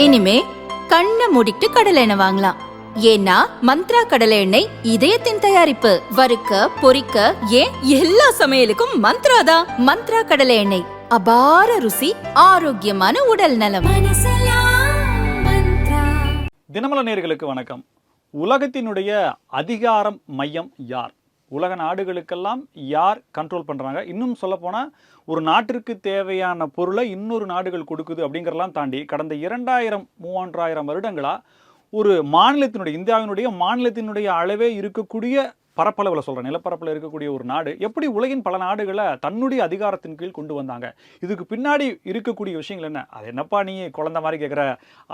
இனிமே கண்ணை மூடிட்டு கடலை எண்ணெய் வாங்கலாம். ஏன்னா மந்த்ரா கடலை எண்ணெய் இதயத்தின் தயாரிப்பு. வறுக்க பொரிக்க ஏன் எல்லா சமையலுக்கும் மந்த்ரா தான். மந்த்ரா கடலை எண்ணெய், அபார ருசி, ஆரோக்கியமான உடல் நலம். தினமலர் நேயர்களுக்கு வணக்கம். உலகத்தினுடைய அதிகாரம் மையம் யார்? உலக நாடுகளுக்கெல்லாம் யார் கண்ட்ரோல் பண்ணுறாங்க? இன்னும் சொல்லப்போனால் ஒரு நாட்டிற்கு தேவையான பொருளை இன்னொரு நாடுகள் கொடுக்குது அப்படிங்கிறலாம் தாண்டி கடந்த 2000-3000 வருடங்களாக ஒரு மாநிலத்தினுடைய, இந்தியாவினுடைய மாநிலத்தினுடைய அளவே இருக்கக்கூடிய பரப்பளவில் சொல்கிறேன், நிலப்பரப்பில் இருக்கக்கூடிய ஒரு நாடு எப்படி உலகின் பல நாடுகளை தன்னுடைய அதிகாரத்தின் கீழ் கொண்டு வந்தாங்க? இதுக்கு பின்னாடி இருக்கக்கூடிய விஷயங்கள் என்ன? அது என்னப்பா நீ குழந்தை மாதிரி கேட்குற,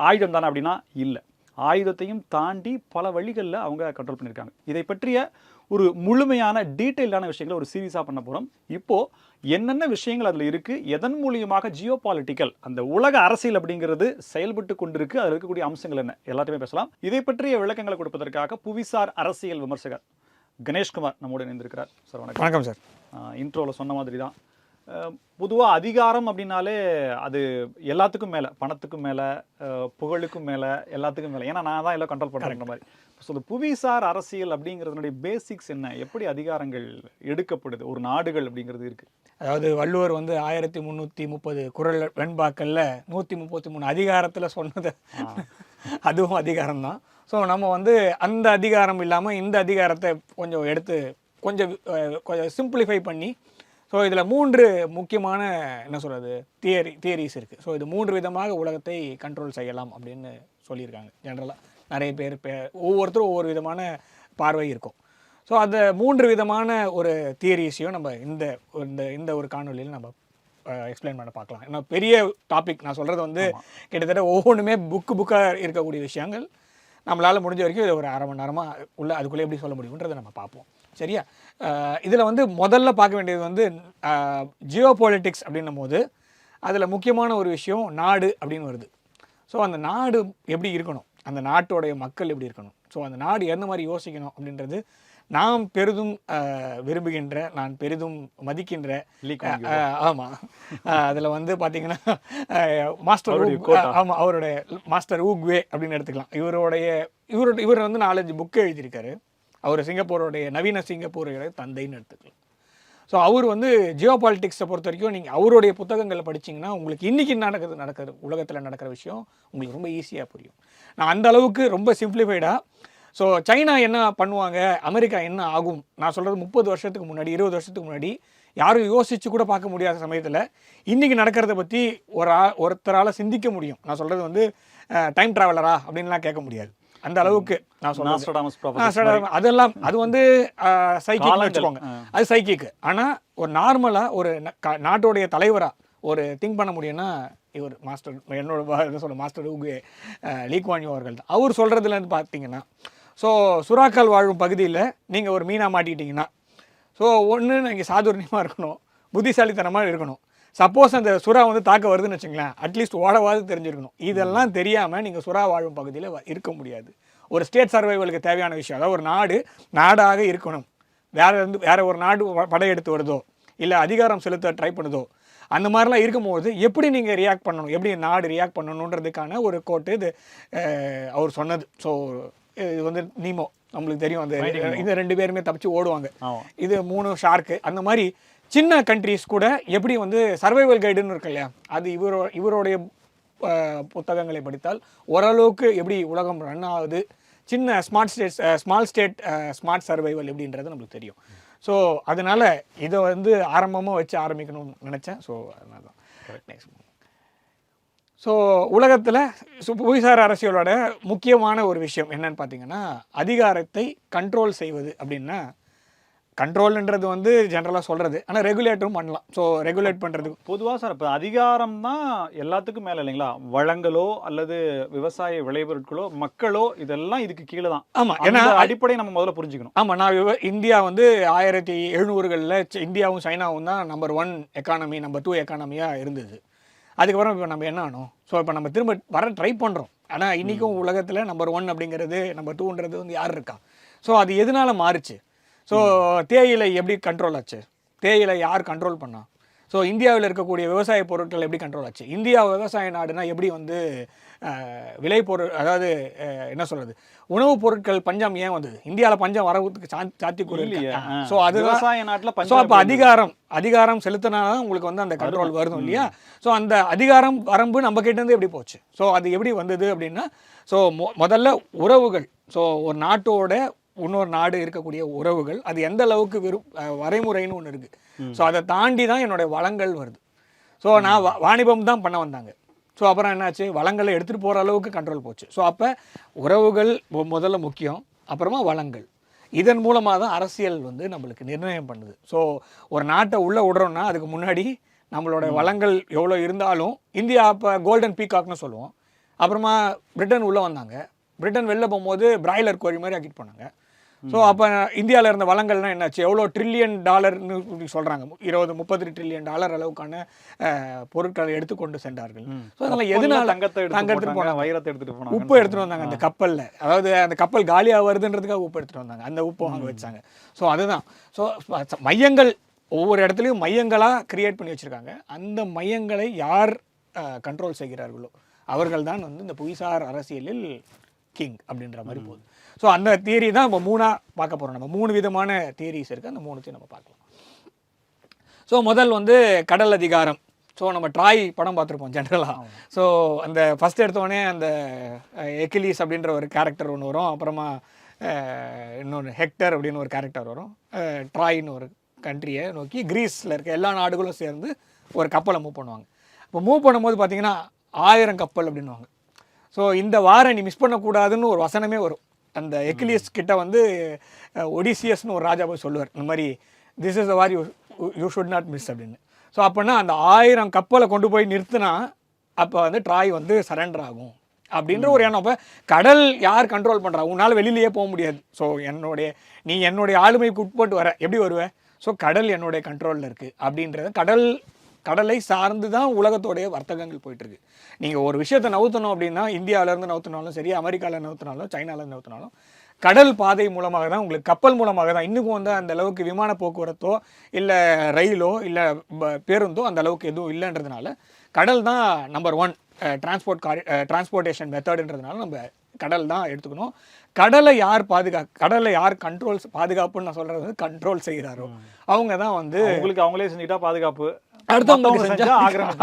ஆயுதம் தானே அப்படின்னா இல்லை, ஆயுதத்தையும் தாண்டி பல வழிகளில் அவங்க கண்ட்ரோல் பண்ணியிருக்காங்க. இதை பற்றிய ஒரு முழுமையான டீட்டெயிலான விஷயங்களை ஒரு சீரியஸாக பண்ண போகிறோம். இப்போது என்னென்ன விஷயங்கள் அதில் இருக்குது, எதன் மூலியமாக ஜியோ பாலிட்டிக்கல் அந்த உலக அரசியல் அப்படிங்கிறது செயல்பட்டு கொண்டிருக்கு, அதில் இருக்கக்கூடிய அம்சங்கள் என்ன, எல்லாத்தையுமே பேசலாம். இதை பற்றிய விளக்கங்களை கொடுப்பதற்காக புவிசார் அரசியல் விமர்சகர் கணேஷ்குமார் நம்மோடு இணைந்திருக்கிறார். சார் வணக்கம். வணக்கம் சார். இன்ட்ரோவில் சொன்ன மாதிரி தான், பொதுவாக அதிகாரம் அப்படின்னாலே அது எல்லாத்துக்கும் மேலே, பணத்துக்கும் மேலே, புகழுக்கும் மேலே, எல்லாத்துக்கும் மேலே. ஏன்னா நான் தான் எல்லாம் கண்ட்ரோல் பண்ணுறேங்கிற மாதிரி. ஸோ இந்த புவிசார் அரசியல் அப்படிங்கிறதுனுடைய பேசிக்ஸ் என்ன, எப்படி அதிகாரங்கள் எடுக்கப்படுது ஒரு நாடுகள் அப்படிங்கிறது இருக்குது? அதாவது வள்ளுவர் 1330 குறள் வெண்பாக்களில் 133 அதிகாரத்தில் சொன்னது அதுவும் அதிகாரம் தான். ஸோ நம்ம அந்த அதிகாரம் இல்லாமல் இந்த அதிகாரத்தை கொஞ்சம் எடுத்து கொஞ்சம் சிம்பிளிஃபை பண்ணி, ஸோ இதில் 3 முக்கியமான என்ன சொல்கிறது தியரிஸ் இருக்குது. ஸோ இது 3 விதமாக உலகத்தை கண்ட்ரோல் செய்யலாம் அப்படின்னு சொல்லியிருக்காங்க. ஜென்ரலாக நிறைய பேர் ஒவ்வொருத்தரும் ஒவ்வொரு விதமான பார்வை இருக்கும். ஸோ அந்த 3 விதமான ஒரு தியரிஸையும் நம்ம இந்த ஒரு காணொலியில் நம்ம எக்ஸ்பிளைன் பண்ண பார்க்கலாம். ஏன்னா பெரிய டாபிக் நான் சொல்கிறது கிட்டத்தட்ட ஒவ்வொன்றுமே புக்காக இருக்கக்கூடிய விஷயங்கள். நம்மளால் முடிஞ்ச வரைக்கும் இதை ஒரு அரை மணி நேரமாக அதுக்குள்ளே எப்படி சொல்ல முடியுன்றதை நம்ம பார்ப்போம். சரியா? இதில் முதல்ல பார்க்க வேண்டியது ஜியோ பாலிட்டிக்ஸ் அப்படின்னும் போது அதில் முக்கியமான ஒரு விஷயம் நாடு அப்படின்னு வருது. ஸோ அந்த நாடு எப்படி இருக்கணும், அந்த நாட்டோடைய மக்கள் எப்படி இருக்கணும், ஸோ அந்த நாடு எந்த மாதிரி யோசிக்கணும் அப்படின்றது நாம் பெரிதும் விரும்புகின்ற, நான் பெரிதும் மதிக்கின்ற, ஆமாம், அதில் பார்த்தீங்கன்னா மாஸ்டர் ஆமாம், அவருடைய மாஸ்டர் ஊக்வே அப்படின்னு எடுத்துக்கலாம். இவர் 4-5 புக்கு எழுதியிருக்காரு. அவர் சிங்கப்பூருடைய, நவீன சிங்கப்பூருடைய தந்தைன்னு எடுத்துக்கலாம். ஸோ அவர் ஜியோ பாலிட்டிக்ஸை பொறுத்த வரைக்கும் நீங்கள் அவருடைய புத்தகங்களை படிச்சிங்கன்னா உங்களுக்கு இன்றைக்கி நடக்கிற உலகத்தில் நடக்கிற விஷயம் உங்களுக்கு ரொம்ப ஈஸியாக புரியும். நான் அந்த அளவுக்கு ரொம்ப சிம்பிளிஃபைடாக, ஸோ சைனா என்ன பண்ணுவாங்க, அமெரிக்கா என்ன ஆகும், நான் சொல்கிறது 30 வருஷத்துக்கு முன்னாடி, 20 வருஷத்துக்கு முன்னாடி யாரும் யோசித்து கூட பார்க்க முடியாத சமயத்தில் இன்றைக்கி நடக்கிறத பற்றி ஒருத்தரால் சிந்திக்க முடியும். நான் சொல்கிறது டைம் ட்ராவலரா அப்படின்லாம் கேட்க முடியாது. அந்த அளவுக்கு நான் சொல்றேன். அதெல்லாம் அது சைக்கிக் வச்சுக்கோங்க, அது சைக்கிக்கு. ஆனால் ஒரு நார்மலாக ஒரு நாட்டோடைய தலைவராக ஒரு திங்க் பண்ண முடியும்னா இவர் master Oogway Lee Kuan you அவர்கள் தான். அவர் சொல்கிறதுலேருந்து பார்த்தீங்கன்னா, ஸோ சுறாக்கள் வாழும் பகுதியில் நீங்கள் ஒரு மீனாக மாட்டிக்கிட்டிங்கன்னா, ஸோ ஒன்று நீங்கள் சாதுரியமாக இருக்கணும், புத்திசாலித்தனமாக இருக்கணும். சப்போஸ் அந்த சுறா தாக்க வருதுன்னு வச்சுங்களேன், அட்லீஸ்ட் ஓடவாது தெரிஞ்சிருக்கணும். இதெல்லாம் தெரியாமல் நீங்கள் சுறா வாழும் பகுதியில் இருக்க முடியாது. ஒரு ஸ்டேட் சர்வைவலுக்கு தேவையான விஷயம், அதாவது ஒரு நாடாக இருக்கணும். வேற ஒரு நாடு படையெடுத்து வருதோ இல்லை அதிகாரம் செலுத்த ட்ரை பண்ணுதோ, அந்த மாதிரிலாம் இருக்கும்போது எப்படி நீங்கள் ரியாக்ட் பண்ணணும், எப்படி நாடு ரியாக்ட் பண்ணணுன்றதுக்கான ஒரு கோட்டு இது அவர் சொன்னது. ஸோ இது நீமோ நம்மளுக்கு தெரியும், இந்த 2 பேருமே தப்பிச்சு ஓடுவாங்க. இது 3 ஷார்க்கு. அந்த மாதிரி சின்ன கண்ட்ரிஸ் கூட எப்படி சர்வைவல் கைடுன்னு இருக்கு இல்லையா, அது இவருடைய புத்தகங்களை படித்தால் ஓரளவுக்கு எப்படி உலகம் ரன் ஆகுது, சின்ன ஸ்மால் ஸ்டேட் ஸ்மார்ட் சர்வைவல் எப்படின்றது நம்மளுக்கு தெரியும். ஸோ அதனால் இதை ஆரம்பமாக வச்சு ஆரம்பிக்கணும்னு நினச்சேன். ஸோ அதனால தான் நெக்ஸ்ட். ஸோ உலகத்தில் புவிசார் அரசியலோட முக்கியமான ஒரு விஷயம் என்னன்னு பார்த்தீங்கன்னா, அதிகாரத்தை கண்ட்ரோல் செய்வது. அப்படின்னா கண்ட்ரோல்ன்றது ஜென்ரலாக சொல்கிறது, ஆனால் ரெகுலேட்டரும் பண்ணலாம். ஸோ ரெகுலேட் பண்ணுறதுக்கு பொதுவாக சார் இப்போ அதிகாரம் தான் எல்லாத்துக்கும் மேலே இல்லைங்களா? வளங்களோ அல்லது விவசாய விளைபொருட்களோ மக்களோ இதெல்லாம் இதுக்கு கீழே தான். ஆமாம், ஏன்னா அடிப்படை நம்ம முதல்ல புரிஞ்சுக்கணும். ஆமாம், நான் இந்தியா 1770களில் இந்தியாவும் சைனாவும் தான் நம்பர் 1 எக்கானமி, நம்பர் 2 எக்கானமியாக இருந்தது. அதுக்கப்புறம் இப்போ நம்ம என்ன ஆனோம்? ஸோ இப்போ நம்ம திரும்ப வர ட்ரை பண்ணுறோம். ஆனால் இன்றைக்கும் உலகத்தில் நம்பர் 1 அப்படிங்கிறது, நம்பர் 2ன்றது யார் இருக்கா? ஸோ அது எதனால் மாறுச்சு? ஸோ தேயிலை எப்படி கண்ட்ரோல் ஆச்சு? தேயிலை யார் கண்ட்ரோல் பண்ணா? ஸோ இந்தியாவில் இருக்கக்கூடிய விவசாய பொருட்கள் எப்படி கண்ட்ரோல் ஆச்சு, இந்தியா விவசாய நாடுனா எப்படி வந்து விலை பொருள், அதாவது என்ன சொல்கிறது, உணவுப் பொருட்கள் பஞ்சம் ஏன் வந்தது, இந்தியாவில் பஞ்சம் வரதுக்கு சாத்தியக்கூறு இல்லையா. ஸோ அது விவசாய நாட்டில் ஸோ அப்போ அதிகாரம் செலுத்தினாதான் உங்களுக்கு வந்து அந்த கண்ட்ரோல் வரும் இல்லையா. ஸோ அந்த அதிகாரம் வரம்பு நம்ம கிட்டேருந்து எப்படி போச்சு, ஸோ அது எப்படி வந்தது அப்படின்னா, ஸோ முதல்ல உறவுகள், ஸோ ஒரு நாட்டோட இன்னொரு நாடு இருக்கக்கூடிய உறவுகள் அது எந்த அளவுக்கு வரைமுறைன்னு ஒன்று இருக்குது. ஸோ அதை தாண்டி தான் என்னுடைய வளங்கள் வருது. ஸோ நான் வாணிபம் தான் பண்ண வந்தாங்க. ஸோ அப்புறம் என்னாச்சு, வளங்களை எடுத்துகிட்டு போகிற அளவுக்கு கண்ட்ரோல் போச்சு. ஸோ அப்போ உறவுகள் முதல்ல முக்கியம், அப்புறமா வளங்கள். இதன் மூலமாக தான் அரசியல் வந்து நம்மளுக்கு நிர்ணயம் பண்ணுது. ஸோ ஒரு நாட்டை உள்ளே விடுறோன்னா அதுக்கு முன்னாடி நம்மளோட வளங்கள் எவ்வளோ இருந்தாலும், இந்தியா அப்போ கோல்டன் பீகாக்னு சொல்லுவோம். அப்புறமா பிரிட்டன் உள்ளே வந்தாங்க. பிரிட்டன் வெளில போகும்போது பிராய்லர் கோழி மாதிரி ஆக்கிட்டு போனாங்க. ஸோ அப்போ இந்தியாவில் இருந்த வளங்கள்லாம் என்னாச்சு, எவ்வளோ $1 trillion சொல்கிறாங்க, 20-30 trillion அளவுக்கான பொருட்களை எடுத்துக்கொண்டு சென்றார்கள். ஸோ அதனால் எதனால தங்கத்தை எடுத்துகிட்டு போனாங்க, வைரத்தை எடுத்துகிட்டு போனாங்க, உப்பு எடுத்துகிட்டு வந்தாங்க அந்த கப்பலில், அதாவது அந்த கப்பல் காலியாக வருதுன்றதுக்காக உப்பு எடுத்துகிட்டு வந்தாங்க, அந்த உப்பு வாங்க வச்சாங்க. ஸோ அதுதான். ஸோ மையங்கள் ஒவ்வொரு இடத்துலையும் மையங்களாக கிரியேட் பண்ணி வச்சுருக்காங்க. அந்த மையங்களை யார் கண்ட்ரோல் செய்கிறார்களோ அவர்கள் தான் வந்து இந்த புவிசார் அரசியலில் கிங் அப்படின்ற மாதிரி போகுது. ஸோ அந்த தியரி தான் நம்ம 3ஆக பார்க்க போகிறோம். நம்ம 3 விதமான தியரிஸ் இருக்குது, அந்த 3த்தையும் நம்ம பார்க்கலாம். ஸோ முதல் வந்து கடல் அதிகாரம். ஸோ நம்ம ட்ராய் படம் பார்த்துருப்போம் ஜென்ரலாக. ஸோ அந்த ஃபஸ்ட் எடுத்தோடனே அந்த எக்கிலீஸ் அப்படின்ற ஒரு கேரக்டர் ஒன்று வரும், அப்புறமா இன்னொன்று ஹெக்டர் அப்படின்னு ஒரு கேரக்டர் வரும். ட்ராய்னு ஒரு கண்ட்ரியை நோக்கி கிரீஸில் இருக்க எல்லா நாடுகளும் சேர்ந்து ஒரு கப்பலை மூவ் பண்ணுவாங்க. இப்போ மூவ் பண்ணும்போது பார்த்தீங்கன்னா 1000 கப்பல் அப்படின்வாங்க. ஸோ இந்த வாரம் நீ மிஸ் பண்ணக்கூடாதுன்னு ஒரு வசனமே வரும். அந்த எக்கிலியஸ் கிட்ட வந்து ஒடிசியஸ்னு ஒரு ராஜா போய் சொல்லுவார், இந்த மாதிரி this is the war you should not miss அப்படின்னு. ஸோ அப்படின்னா அந்த 1000 கப்பலை கொண்டு போய் நிறுத்தினா அப்போ வந்து ட்ராய் வந்து சரண்டர் ஆகும் அப்படின்ற ஒரு எண்ணம். அப்போ கடல் யார் கண்ட்ரோல் பண்ணுறா, உன்னால் வெளியிலேயே போக முடியாது. ஸோ நீ என்னுடைய ஆளுமைக்கு உட்பட்டு வர எப்படி வருவேன், ஸோ கடல் என்னுடைய கண்ட்ரோலில் இருக்குது அப்படின்றத கடலை சார்ந்து தான் உலகத்தோடைய வர்த்தகங்கள் போயிட்டுருக்கு. நீங்கள் ஒரு விஷயத்தை நவுத்தணும் அப்படின்னா இந்தியாவிலேருந்து நவுத்தினாலும் சரி, அமெரிக்காவில் நவுத்தினாலும், சைனாவில் நவுத்தினாலும் கடல் பாதை மூலமாக தான், உங்களுக்கு கப்பல் மூலமாக தான். இன்னும் வந்து அந்த அளவுக்கு விமான போக்குவரத்தோ இல்லை ரயிலோ இல்லை பேருந்தோ அந்த அளவுக்கு எதுவும் இல்லைன்றதுனால கடல் தான் நம்பர் 1 டிரான்ஸ்போர்ட்டேஷன் மெத்தடுன்றதுனால நம்ம கடல் தான் எடுத்துக்கணும். கடலை யார் பாதுகாப்புன்னு நான் சொல்கிறது வந்து கண்ட்ரோல் செய்கிறாரோ அவங்க தான் வந்து அவங்களே செஞ்சுட்டா பாதுகாப்பு, அடுத்தவங்களுக்கு செஞ்சா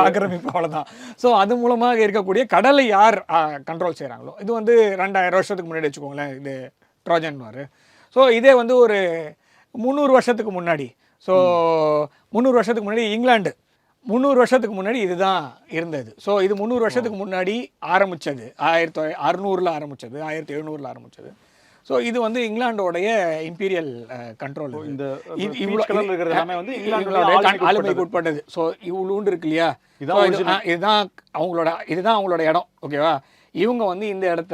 ஆக்கிரமிப்பு, அவ்வளோதான். ஸோ அது மூலமாக இருக்கக்கூடிய கடலை யார் கண்ட்ரோல் செய்கிறாங்களோ, இது வந்து 2000 வருஷத்துக்கு முன்னாடி வச்சுக்கோங்களேன், இது ட்ரோஜன் வார். ஸோ இதே வந்து ஒரு 300 வருஷத்துக்கு முன்னாடி, ஸோ 300 வருஷத்துக்கு முன்னாடி இங்கிலாந்து 300 வருஷத்துக்கு முன்னாடி இதுதான் இருந்தது. ஸோ இது 300 வருஷத்துக்கு முன்னாடி ஆரம்பித்தது, 1600 ஆரம்பித்தது, 1700 ஆரம்பித்தது. ஸோ இது வந்து இங்கிலாண்டோடைய இம்பீரியல் கண்ட்ரோல். இந்த ஆளுமைக்கு உட்பட்டது. ஸோ இவ்வளோண்டு இருக்கு இல்லையா, இதுதான் அவங்களோட இடம். ஓகேவா, இவங்க வந்து இந்த இடத்த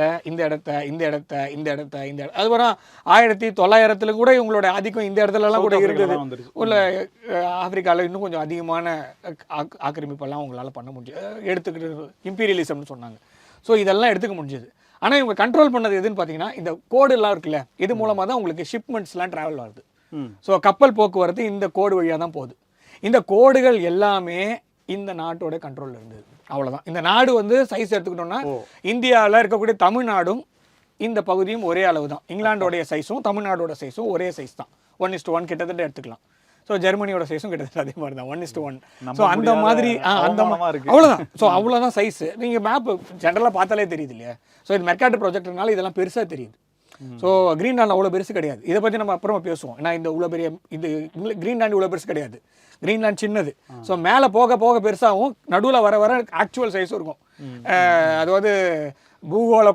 அதுக்கப்புறம் 1900 கூட இவங்களோட ஆதிக்கம் இந்த இடத்துலலாம் கூட இருந்தது. உள்ள ஆப்பிரிக்காவில் இன்னும் கொஞ்சம் அதிகமான ஆக்கிரமிப்பெல்லாம் அவங்களால பண்ண முடியாது, எடுத்துக்கிட்டு இம்பீரியலிசம்னு சொன்னாங்க. ஸோ இதெல்லாம் எடுத்துக்க முடிஞ்சது. ஆனால் இவங்க கண்ட்ரோல் பண்ணது எதுன்னு பார்த்தீங்கன்னா இந்த கோடுலாம் இருக்குல்ல, இது மூலமாக தான் உங்களுக்கு ஷிப்மெண்ட்ஸ்லாம் ட்ராவல் ஆகுது. ஸோ கப்பல் போக்குவரத்து இந்த கோடு வழியாக தான் போகுது. இந்த கோடுகள் எல்லாமே இந்த நாட்டோட கண்ட்ரோலில் இருந்தது. அவ்வளோதான். இந்த நாடு வந்து சைஸ் எடுத்துக்கிட்டோம்னா இந்தியாவில் இருக்கக்கூடிய தமிழ்நாடும் இந்த பகுதியும் ஒரே அளவு தான். இங்கிலாண்டோடைய சைஸும் தமிழ்நாடோட சைஸும் ஒரே சைஸ் தான், 1:1 கிட்டத்தட்ட எடுத்துக்கலாம். ஸோ ஜெர்மனியோட சைஸும் கிட்டத்தட்ட அதே மாதிரி தான், 1:1. ஸோ அந்த மாதிரி அவ்வளோதான். ஸோ அவ்வளோதான் சைஸ். நீங்கள் மேப் ஜென்ரலாக பார்த்தாலே தெரியுது இல்லையா. ஸோ இது மெர்காட்டர் ப்ராஜெக்ட்னால இதெல்லாம் பெருசாக தெரியுது. ஸோ கிரீன்லாண்ட் அவ்வளோ பெருசு கிடையாது. இதை பற்றி நம்ம அப்புறமா பேசுவோம். ஏன்னா இந்த இவ்வளோ பெரிய இது கிரீன்லாண்ட் இவ்வளோ பெருசு கிடையாது, கிரீன்லாண்ட் சின்னது. ஸோ மேலே போக போக பெருசாகவும் நடுவில் வர ஆக்சுவல் சைஸும் இருக்கும். அதாவது பூகோள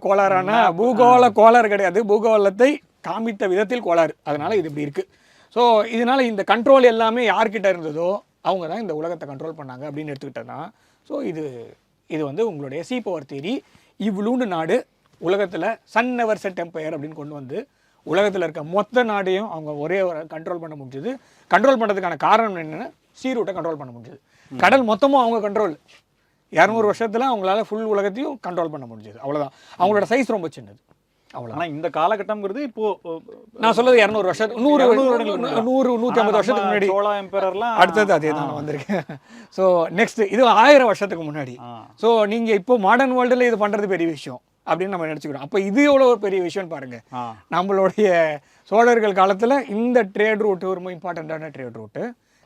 கோளாறு கிடையாது, பூகோளத்தை காமித்த விதத்தில் கோளாறு, அதனால இது இப்படி இருக்குது. ஸோ இதனால் இந்த கண்ட்ரோல் எல்லாமே யார்கிட்ட இருந்ததோ அவங்க தான் இந்த உலகத்தை கண்ட்ரோல் பண்ணாங்க அப்படின்னு எடுத்துக்கிட்டேன்னா, ஸோ இது வந்து உங்களுடைய சீ பவர் தியரி. இவ்வளூண்டு நாடு உலகத்தில் சன் நெவர் செட் எம்பையர் அப்படின்னு கொண்டு வந்து உலகத்தில் இருக்க மொத்த நாடையும் அவங்க ஒரே கண்ட்ரோல் பண்ண முடிஞ்சது. கண்ட்ரோல் பண்ணுறதுக்கான காரணம் என்னென்னா சீ ரூட்டை கண்ட்ரோல் பண்ண முடிஞ்சது. கடல் மொத்தமும் அவங்க கண்ட்ரோல். 200 வருஷத்தில் அவங்களால ஃபுல் உலகத்தையும் கண்ட்ரோல் பண்ண முடிஞ்சது. அவ்வளோதான். அவங்களோட சைஸ் ரொம்ப சின்னது. அவ்வளோ. ஆனா இந்த காலகட்டம்ங்கிறது இப்போ நான் சொல்றது 200 வருஷம் 100 150 வருஷத்துக்கு முன்னாடி சோழா எம்பரர்லாம் அடுத்தது அதே தான் வந்திருக்கேன். ஸோ நெக்ஸ்ட் இது 1000 வருஷத்துக்கு முன்னாடி. ஸோ நீங்கள் இப்போ மாடர்ன் வேர்ல்டில் இது பண்ணுறது பெரிய விஷயம் அப்படின்னு நம்ம நினச்சிக்கிறோம். அப்போ இது எவ்வளோ ஒரு பெரிய விஷயம்னு பாருங்க. நம்மளுடைய சோழர்கள் காலத்தில் இந்த ட்ரேட் ரூட் ஒரு இம்பார்ட்டண்ட்டான ட்ரேட் ரூட்டு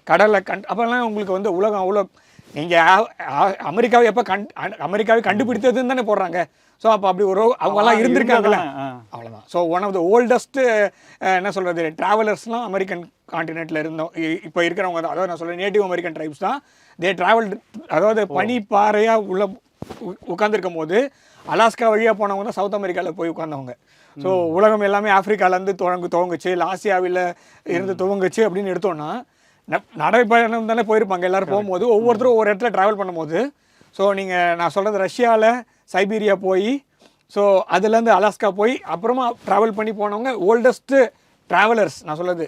கடலை அப்போல்லாம் உங்களுக்கு வந்து உலகம் அவ்வளோ நீங்கள் அமெரிக்காவை எப்போ அமெரிக்காவை கண்டுபிடித்ததுன்னு தானே போடுறாங்க. ஸோ அப்போ அப்படி ஒரு அவங்கெல்லாம் இருந்திருக்காங்கல்ல, அவ்வளோதான். So one of the oldest என்ன சொல்கிறது ட்ராவலர்ஸ்லாம் அமெரிக்கன் காண்டினென்ட்டில் இருந்தோம். இப்போ இருக்கிறவங்க தான், அதாவது நான் சொல்கிறேன் நேட்டிவ் அமெரிக்கன் ட்ரைப்ஸ் தான். தே ட்ராவல், அதாவது பனி பாறையாக உள்ள உட்காந்துருக்கும் போது அலாஸ்கா வழியாக போனவங்க தான் சவுத் அமெரிக்காவில் போய் உட்காந்தவங்க. ஸோ உலகம் எல்லாமே ஆஃப்ரிக்காலேருந்து துவங்குச்சு, இல்லை ஆசியாவில் இருந்து துவங்குச்சு அப்படின்னு எடுத்தோன்னா நடைப்பயணம் தானே போயிருப்பாங்க எல்லோரும். போகும்போது ஒவ்வொருத்தரும் ஒவ்வொரு இடத்துல ட்ராவல் பண்ணும்போது, ஸோ நீங்கள் நான் சொல்கிறது ரஷ்யாவில் சைபீரியா போய், ஸோ அதுலேருந்து அலாஸ்கா போய் அப்புறமா ட்ராவல் பண்ணி போனவங்க ஓல்டஸ்ட்டு ட்ராவலர்ஸ் நான் சொல்கிறது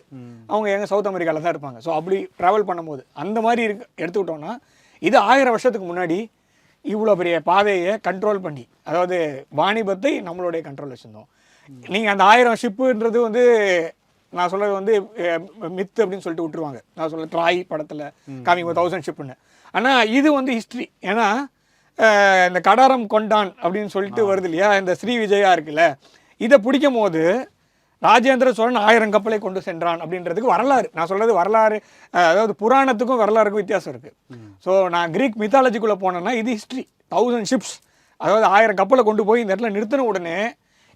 அவங்க எங்கள் சவுத் அமெரிக்காவில் தான் இருப்பாங்க. ஸோ அப்படி ட்ராவல் பண்ணும்போது அந்த மாதிரி எடுத்துக்கிட்டோன்னா இது 1000 வருஷத்துக்கு முன்னாடி இவ்வளோ பெரிய பாதையை கண்ட்ரோல் பண்ணி, அதாவது வாணிபத்தை நம்மளுடைய கண்ட்ரோல் வச்சுருந்தோம். நீங்கள் அந்த 1000 ஷிப்புன்றது வந்து நான் சொல்கிறது வந்து மித்து அப்படின்னு சொல்லிட்டு விட்டுருவாங்க. நான் சொல்ல ட்ராய் படத்தில் காமிங்க 1000 ஷிப்புன்னு. ஆனால் இது வந்து ஹிஸ்ட்ரி. ஏன்னா இந்த கடாரம் கொண்டான் அப்படின்னு சொல்லிட்டு வருது இல்லையா, இந்த ஸ்ரீ விஜயா இருக்குல்ல, இதை பிடிக்கும் போது ராஜேந்திர சோழன் 1000 கப்பலை கொண்டு சென்றான் அப்படின்றதுக்கு வரலாறு. நான் சொல்கிறது வரலாறு, அதாவது புராணத்துக்கும் வரலாறுக்கும் வித்தியாசம் இருக்குது. ஸோ நான் கிரீக் மித்தாலஜிக்குள்ளே போனேன்னா இது ஹிஸ்ட்ரி. 1000 ஷிப்ஸ், அதாவது 1000 கப்பலை கொண்டு போய் இந்த இடத்துல நிறுத்தின உடனே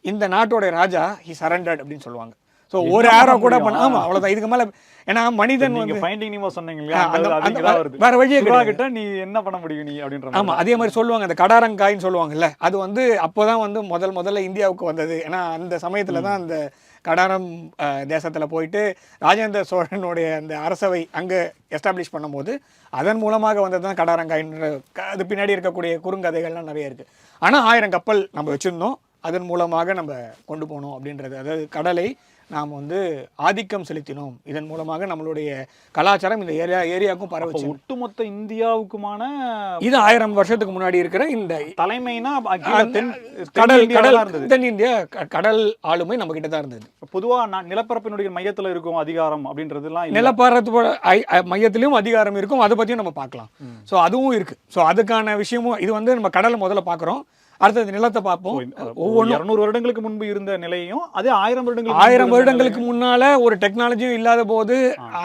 இந்த நாட்டோட ராஜா ஹி சரண்டர்ட் அப்படின்னு சொல்லுவாங்க. ஸோ ஒரு ஆரோ கூட பண்ண, ஆமாம் அவ்வளோதான். இதுக்கு மேலே ஏன்னா மனிதன் வந்து ஃபைண்டிங் நீங்க சொன்னீங்க இல்லையா, வேற வழியே கிட்ட நீ என்ன பண்ண முடியும் நீ அப்படின்ற. ஆமாம், அதே மாதிரி சொல்லுவாங்க அந்த கடாரங்காயின்னு சொல்லுவாங்கல்ல, அது வந்து அப்போதான் வந்து முதல்ல இந்தியாவுக்கு வந்தது. ஏன்னா அந்த சமயத்தில் தான் அந்த கடாரம் தேசத்தில் போயிட்டு ராஜேந்திர சோழனுடைய அந்த அரசவை அங்கே எஸ்டாப்ளிஷ் பண்ணும்போது அதன் மூலமாக வந்தது தான் கடாரங்காயின்ற. அது பின்னாடி இருக்கக்கூடிய குறுங்கதைகள்லாம் நிறைய இருக்குது. ஆனால் 1000 கப்பல் நம்ம வச்சுருந்தோம், அதன் மூலமாக நம்ம கொண்டு போனோம் அப்படின்றது. அதாவது கடலை நாம் வந்து ஆதிக்கம் செலுத்தினோம், இதன் மூலமாக நம்மளுடைய கலாச்சாரம் இந்த ஏரியாவுக்கும் பரவச்சு. ஒட்டுமொத்த இந்தியாவுக்குமான இது 1000 வருஷத்துக்கு முன்னாடி இருக்கிற இந்த தலைமைனா தென் இந்தியா கடல் ஆளுமை நம்ம கிட்ட தான் இருந்தது. பொதுவாக நிலப்பரப்பினுடைய மையத்தில் இருக்கும் அதிகாரம் அப்படின்றதுலாம், நிலப்பரப்பு மையத்திலையும் அதிகாரம் இருக்கும், அதை பற்றியும் நம்ம பார்க்கலாம். ஸோ அதுவும் இருக்குது. ஸோ அதுக்கான விஷயமும் இது வந்து நம்ம கடலை முதல்ல பார்க்குறோம், அடுத்தது நிலத்தை பார்ப்போம். ஒவ்வொரு 200 வருடங்களுக்கு முன்பு இருந்த நிலையும் அதே 1000 வருடங்களுக்கு முன்னால ஒரு டெக்னாலஜியும் இல்லாத போது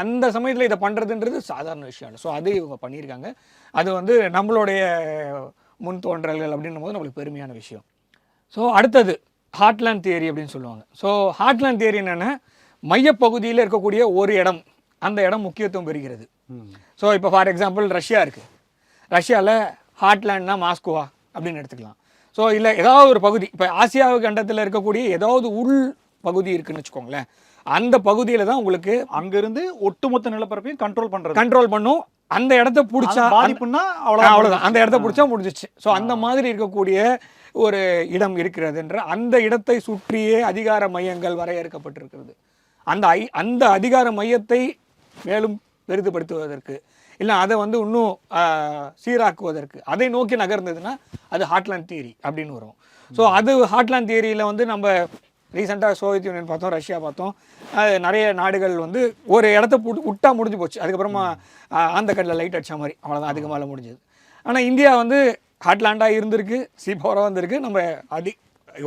அந்த சமயத்தில் இதை பண்றதுன்றது சாதாரண விஷயம் இல்லை. ஸோ அது இவங்க பண்ணியிருக்காங்க. அது வந்து நம்மளுடைய முன் தோன்றல்கள் அப்படின்னும் போது நம்மளுக்கு பெருமையான விஷயம். ஸோ அடுத்தது ஹார்ட்லேண்ட் தியரி அப்படின்னு சொல்லுவாங்க. ஸோ ஹார்ட்லேண்ட் தியரி என்னென்னா மையப்பகுதியில் இருக்கக்கூடிய ஒரு இடம், அந்த இடம் முக்கியத்துவம் பெறுகிறது. ஸோ இப்போ ஃபார் எக்ஸாம்பிள் ரஷ்யா இருக்குது, ரஷ்யாவில் ஹார்ட்லேண்ட்னா மாஸ்கோவா அப்படின்னு எடுத்துக்கலாம். ஸோ இல்லை ஏதாவது ஒரு பகுதி, இப்போ ஆசியா கண்டத்தில் இருக்கக்கூடிய ஏதாவது உள் பகுதி இருக்குன்னு வச்சுக்கோங்களேன், அந்த பகுதியில் தான் உங்களுக்கு அங்கேருந்து ஒட்டுமொத்த நிலப்பரப்பையும் கண்ட்ரோல் பண்ணும். அந்த இடத்த பிடிச்சா பாதிப்புன்னா அவ்வளோதான், அந்த இடத்த பிடிச்சா முடிஞ்சிச்சு. ஸோ அந்த மாதிரி இருக்கக்கூடிய ஒரு இடம் இருக்கிறதுன்ற அந்த இடத்தை சுற்றியே அதிகார மையங்கள் வரையறுக்கப்பட்டிருக்கிறது. அந்த அதிகார மையத்தை மேலும் பெரிதுபடுத்துவதற்கு, இல்லை அதை வந்து இன்னும் சீராக்குவதற்கு, அதை நோக்கி நகர்ந்ததுன்னா அது ஹார்ட்லேண்ட் தியரி அப்படின்னு வரும். ஸோ அது ஹார்ட்லேண்ட் தியரியில் வந்து நம்ம ரீசெண்டாக சோவியத் யூனியன் பார்த்தோம், ரஷ்யா பார்த்தோம், நிறைய நாடுகள் வந்து ஒரு இடத்த விட்டா முடிஞ்சு போச்சு. அதுக்கப்புறமா அந்த கல்லில் லைட் அடித்த மாதிரி அவ்வளோதான், அதுக்கு மேலே முடிஞ்சது. ஆனால் இந்தியா வந்து ஹார்ட்லேண்டாக இருந்திருக்கு, சீபோராக இருந்திருக்கு. நம்ம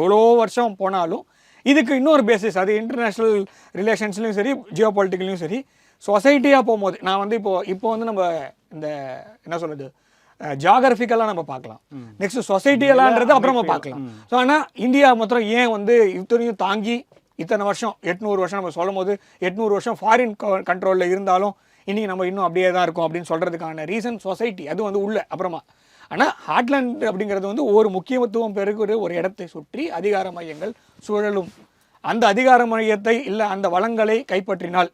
எவ்வளோ வருஷம் போனாலும் இதுக்கு இன்னொரு பேசிஸ், அது இன்டர்நேஷ்னல் ரிலேஷன்ஸ்லையும் சரி, ஜியோ பொலிட்டிக்கலையும் சரி, சொசைட்டியாக போகும்போது நான் வந்து இப்போ வந்து நம்ம இந்த என்ன சொல்கிறது ஜியாகிரபிக்கலாக நம்ம பார்க்கலாம், நெக்ஸ்ட் சொசைட்டியலான்றது அப்புறமா பார்க்கலாம். ஸோ ஆனால் இந்தியா மாத்திரம் ஏன் வந்து இத்தனையும் தாங்கி இத்தனை வருஷம் 800 வருஷம் நம்ம சொல்லும் போது 800 வருஷம் ஃபாரின் கண்ட்ரோலில் இருந்தாலும் இன்றைக்கி நம்ம இன்னும் அப்படியே தான் இருக்கோம் அப்படின்னு சொல்கிறதுக்கான ரீசன் சொசைட்டி, அது வந்து உள்ள அப்புறமா. ஆனால் ஹார்ட்லேண்ட் அப்படிங்கிறது வந்து ஒரு முக்கியத்துவம் பெறுகிற ஒரு இடத்தை சுற்றி அதிகார மையங்கள் சுழலும். அந்த அதிகார மையத்தை இல்லை அந்த வளங்களை கைப்பற்றினால்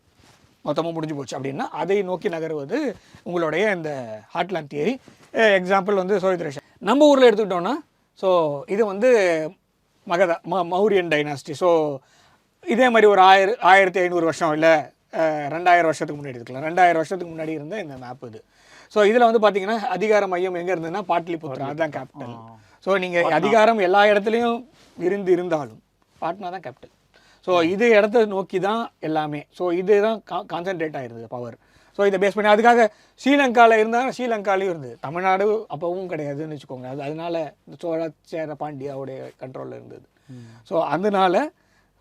மொத்தமாக முடிஞ்சு போச்சு அப்படின்னா அதை நோக்கி நகருவது உங்களுடைய இந்த ஹார்ட்லேண்ட் தியரி. எக்ஸாம்பிள் வந்து சோவியத் ரஷ்யா நம்ம ஊரில் எடுத்துக்கிட்டோன்னா, ஸோ இது வந்து மகதா மௌரியன் டைனாஸ்டி. ஸோ இதே மாதிரி ஒரு 1500 வருஷம் இல்லை 2000 வருஷத்துக்கு முன்னாடி இருக்கலாம், 2000 வருஷத்துக்கு முன்னாடி இருந்த இந்த மேப் இது. ஸோ இதில் வந்து பார்த்தீங்கன்னா அதிகார மையம் எங்கே இருந்ததுன்னா பாட்லிபுத்ரா, அதுதான் கேபிட்டல். ஸோ நீங்கள் அதிகாரம் எல்லா இடத்துலையும் இருந்தாலும் பாட்னா தான் கேபிட்டல். ஸோ இது இடத்த நோக்கி தான் எல்லாமே. ஸோ இதுதான் கான்சென்ட்ரேட் ஆயிருந்தது பவர். ஸோ இதை பேஸ் பண்ணி அதுக்காக ஸ்ரீலங்காவில் இருந்தால் ஸ்ரீலங்காலையும் இருந்தது, தமிழ்நாடு அப்போவும் கிடையாதுன்னு வச்சுக்கோங்க. அதனால இந்த சோழ சேர பாண்டியாவுடைய கண்ட்ரோலில் இருந்தது. ஸோ அதனால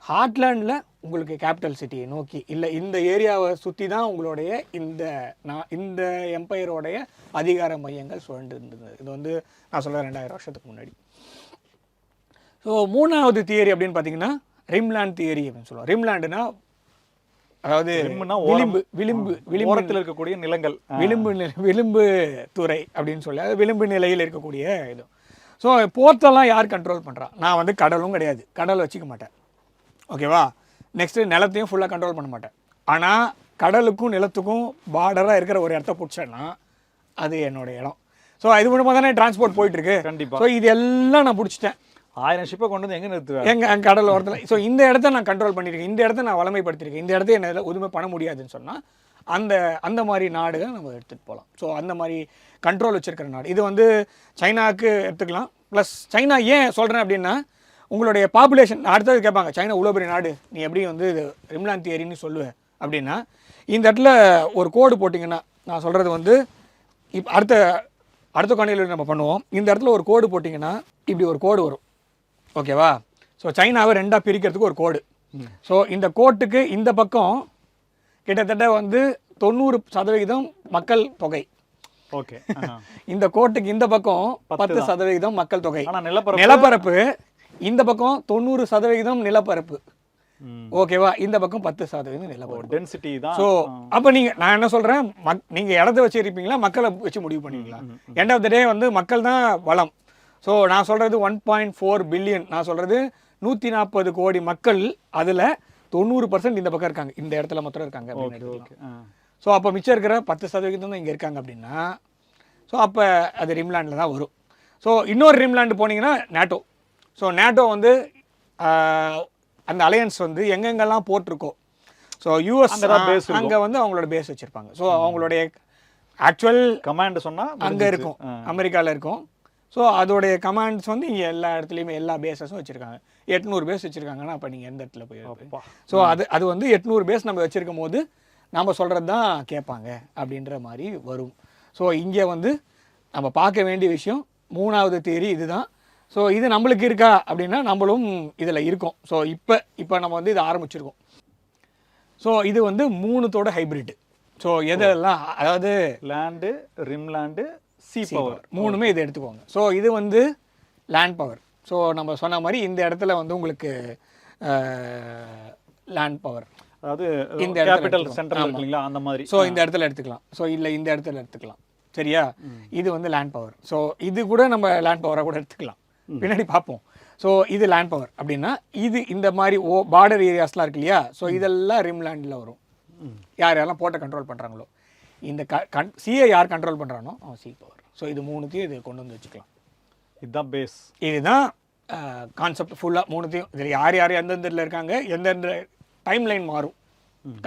ஹார்ட்லேண்டில் உங்களுக்கு கேபிட்டல் சிட்டியை நோக்கி இல்லை இந்த ஏரியாவை சுற்றி தான் உங்களுடைய இந்த எம்பையரோடைய அதிகார மையங்கள் சுழண்டு இருந்தது. இது வந்து நான் சொல்ல 2000 வருஷத்துக்கு முன்னாடி. ஸோ 3வது தியரி அப்படின்னு பார்த்தீங்கன்னா ரிம்லேண்ட் தியரி அப்படின்னு சொல்லுவோம். ரிம்லேண்டுனா அதாவது விளிம்பு விளிம்பு ஓரத்தில் இருக்கக்கூடிய நிலங்கள், விளிம்பு துறை அப்படின்னு சொல்லி, அது விளிம்பு நிலையில் இருக்கக்கூடிய இது. ஸோ போர்ட்டெல்லாம் யார் கண்ட்ரோல் பண்ணுறா? நான் வந்து கடலும் கிடையாது, கடல் வச்சுக்க மாட்டேன், ஓகேவா. நெக்ஸ்ட்டு நிலத்தையும் ஃபுல்லாக கண்ட்ரோல் பண்ண மாட்டேன். ஆனால் கடலுக்கும் நிலத்துக்கும் பார்டராக இருக்கிற ஒரு இடத்த பிடிச்சேன்னா அது என்னோட இடம். ஸோ இது மூலமாக தானே டிரான்ஸ்போர்ட் போயிட்டுருக்கு. கண்டிப்பாக. ஸோ இது எல்லாம் நான் பிடிச்சிட்டேன். 1000 ஷிப்பை கொண்டு வந்து எங்கே நிறுத்துவேன்? எங்கள் கடல் ஓரத்தில். ஸோ இந்த இடத்த நான் கண்ட்ரோல் பண்ணியிருக்கேன், இந்த இடத்த நான் வளமைப்படுத்தியிருக்கேன், இந்த இடத்த என்னால் எதுவுமே பண்ண முடியாதுன்னு சொன்னால் அந்த மாதிரி நாடுகள் நம்ம எடுத்துகிட்டு போகலாம். ஸோ அந்த மாதிரி கண்ட்ரோல் வச்சுருக்கிற நாடு இது வந்து சைனாவுக்கு எடுத்துக்கலாம். ப்ளஸ் சைனா ஏன் சொல்கிறேன் அப்படின்னா, உங்களுடைய பாப்புலேஷன் அடுத்தது கேட்பாங்க, சைனா இவ்வளோ பெரிய நாடு நீ எப்படி வந்து இது ரிம்லான் தியரின்னு சொல்லுவேன் அப்படின்னா, இந்த இடத்துல ஒரு கோடு போட்டிங்கன்னா, நான் சொல்கிறது வந்து இப்போ அடுத்த காணொளியில் நம்ம பண்ணுவோம். இந்த இடத்துல ஒரு கோடு போட்டிங்கன்னா இப்படி ஒரு கோடு வரும், ஓகேவா. ஸோ சைனாவை 2ஆக பிரிக்கிறதுக்கு ஒரு கோடு. ஸோ இந்த கோட்டுக்கு இந்த பக்கம் கிட்டத்தட்ட வந்து 90% மக்கள் தொகை, ஓகே. இந்த கோட்டுக்கு இந்த பக்கம் 10% மக்கள் தொகை. ஆனால் நிலப்பரப்பு இந்த பக்கம் 90% நிலப்பரப்பு, ஓகேவா. இந்த பக்கம் 10% நிலப்பரப்பு டென்சிட்டி தான். ஸோ அப்போ நான் என்ன சொல்கிறேன், நீங்கள் இடத்த வச்சுருப்பீங்களா மக்களை வச்சு முடிவு பண்ணுவீங்களா? எண்ட் ஆஃப் த டே வந்து மக்கள் தான் வளம். ஸோ நான் சொல்கிறது 1.4 பில்லியன், நான் சொல்கிறது 140 கோடி மக்கள், அதில் 90% இந்த பக்கம் இருக்காங்க, இந்த இடத்துல மாத்திரம் இருக்காங்க அப்படின்னு. ஸோ அப்போ மிச்சம் இருக்கிற 10% தான் இங்கே இருக்காங்க அப்படின்னா, ஸோ அப்போ அது ரிம்லேண்டில் தான் வரும். ஸோ இன்னொரு ரிம்லேண்டு போனீங்கன்னா நேட்டோ. ஸோ நேட்டோ வந்து அந்த அலையன்ஸ் வந்து எங்கெங்கெல்லாம் போட்டிருக்கோ, ஸோ யூஎஸ் அங்கே வந்து அவங்களோட பேஸ் வச்சுருப்பாங்க. ஸோ அவங்களுடைய ஆக்சுவல் கமாண்ட் சொன்னால் அங்கே இருக்கும், அமெரிக்காவில் இருக்கும். ஸோ அதோடைய கமாண்ட்ஸ் வந்து இங்கே எல்லா இடத்துலையுமே எல்லா பேஸஸும் வச்சுருக்காங்க. 800 பேஸ் வச்சுருக்காங்கன்னா அப்போ நீங்கள் எந்த இடத்துல போய். ஸோ அது வந்து 800 பேஸ் நம்ம வச்சுருக்கும் போது நம்ம சொல்கிறது தான் கேட்பாங்க அப்படின்ற மாதிரி வரும். ஸோ இங்கே வந்து நம்ம பார்க்க வேண்டிய விஷயம் 3வது தியரி இதுதான். ஸோ இது நம்மளுக்கு இருக்கா அப்படின்னா நம்மளும் இதில் இருக்கோம். ஸோ இப்போ நம்ம வந்து இதை ஆரம்பிச்சிருக்கோம். ஸோ இது வந்து 3தோட ஹைப்ரிட். ஸோ எதெல்லாம் அதாவது லேண்டு, ரிம்லேண்டு, சி பவர் 3மே இதை எடுத்துக்கோங்க. ஸோ இது வந்து லேண்ட் பவர். ஸோ நம்ம சொன்ன மாதிரி இந்த இடத்துல வந்து உங்களுக்கு லேண்ட் பவர், அதாவது இந்த கேபிட்டல் சென்டர் இருக்குங்களா அந்த மாதிரி. ஸோ இந்த இடத்துல எடுத்துக்கலாம், ஸோ இல்லை இந்த இடத்துல எடுத்துக்கலாம், சரியா. இது வந்து லேண்ட் பவர். ஸோ இது கூட நம்ம லேண்ட் பவராக கூட எடுத்துக்கலாம், பின்னாடி பார்ப்போம். ஸோ இது லேண்ட் பவர் அப்படின்னா இது இந்த மாதிரி பார்டர் ஏரியாஸ்லாம் இருக்கு இல்லையா. ஸோ இதெல்லாம் ரிம்லேண்டில் வரும். யாரெல்லாம் போட்ட கண்ட்ரோல் பண்ணுறாங்களோ, இந்த சிஏ யார் கண்ட்ரோல் பண்ணுறானோ அவன் சி பவர். ஸோ இது 3த்தையும் இது கொண்டு வந்து வச்சுக்கலாம். இதுதான் பேஸ், இதுதான் கான்செப்ட் ஃபுல்லாக 3த்தையும். இதில் யார் யார் எந்தெந்த இதில் இருக்காங்க, எந்தெந்த டைம் லைன் மாறும்,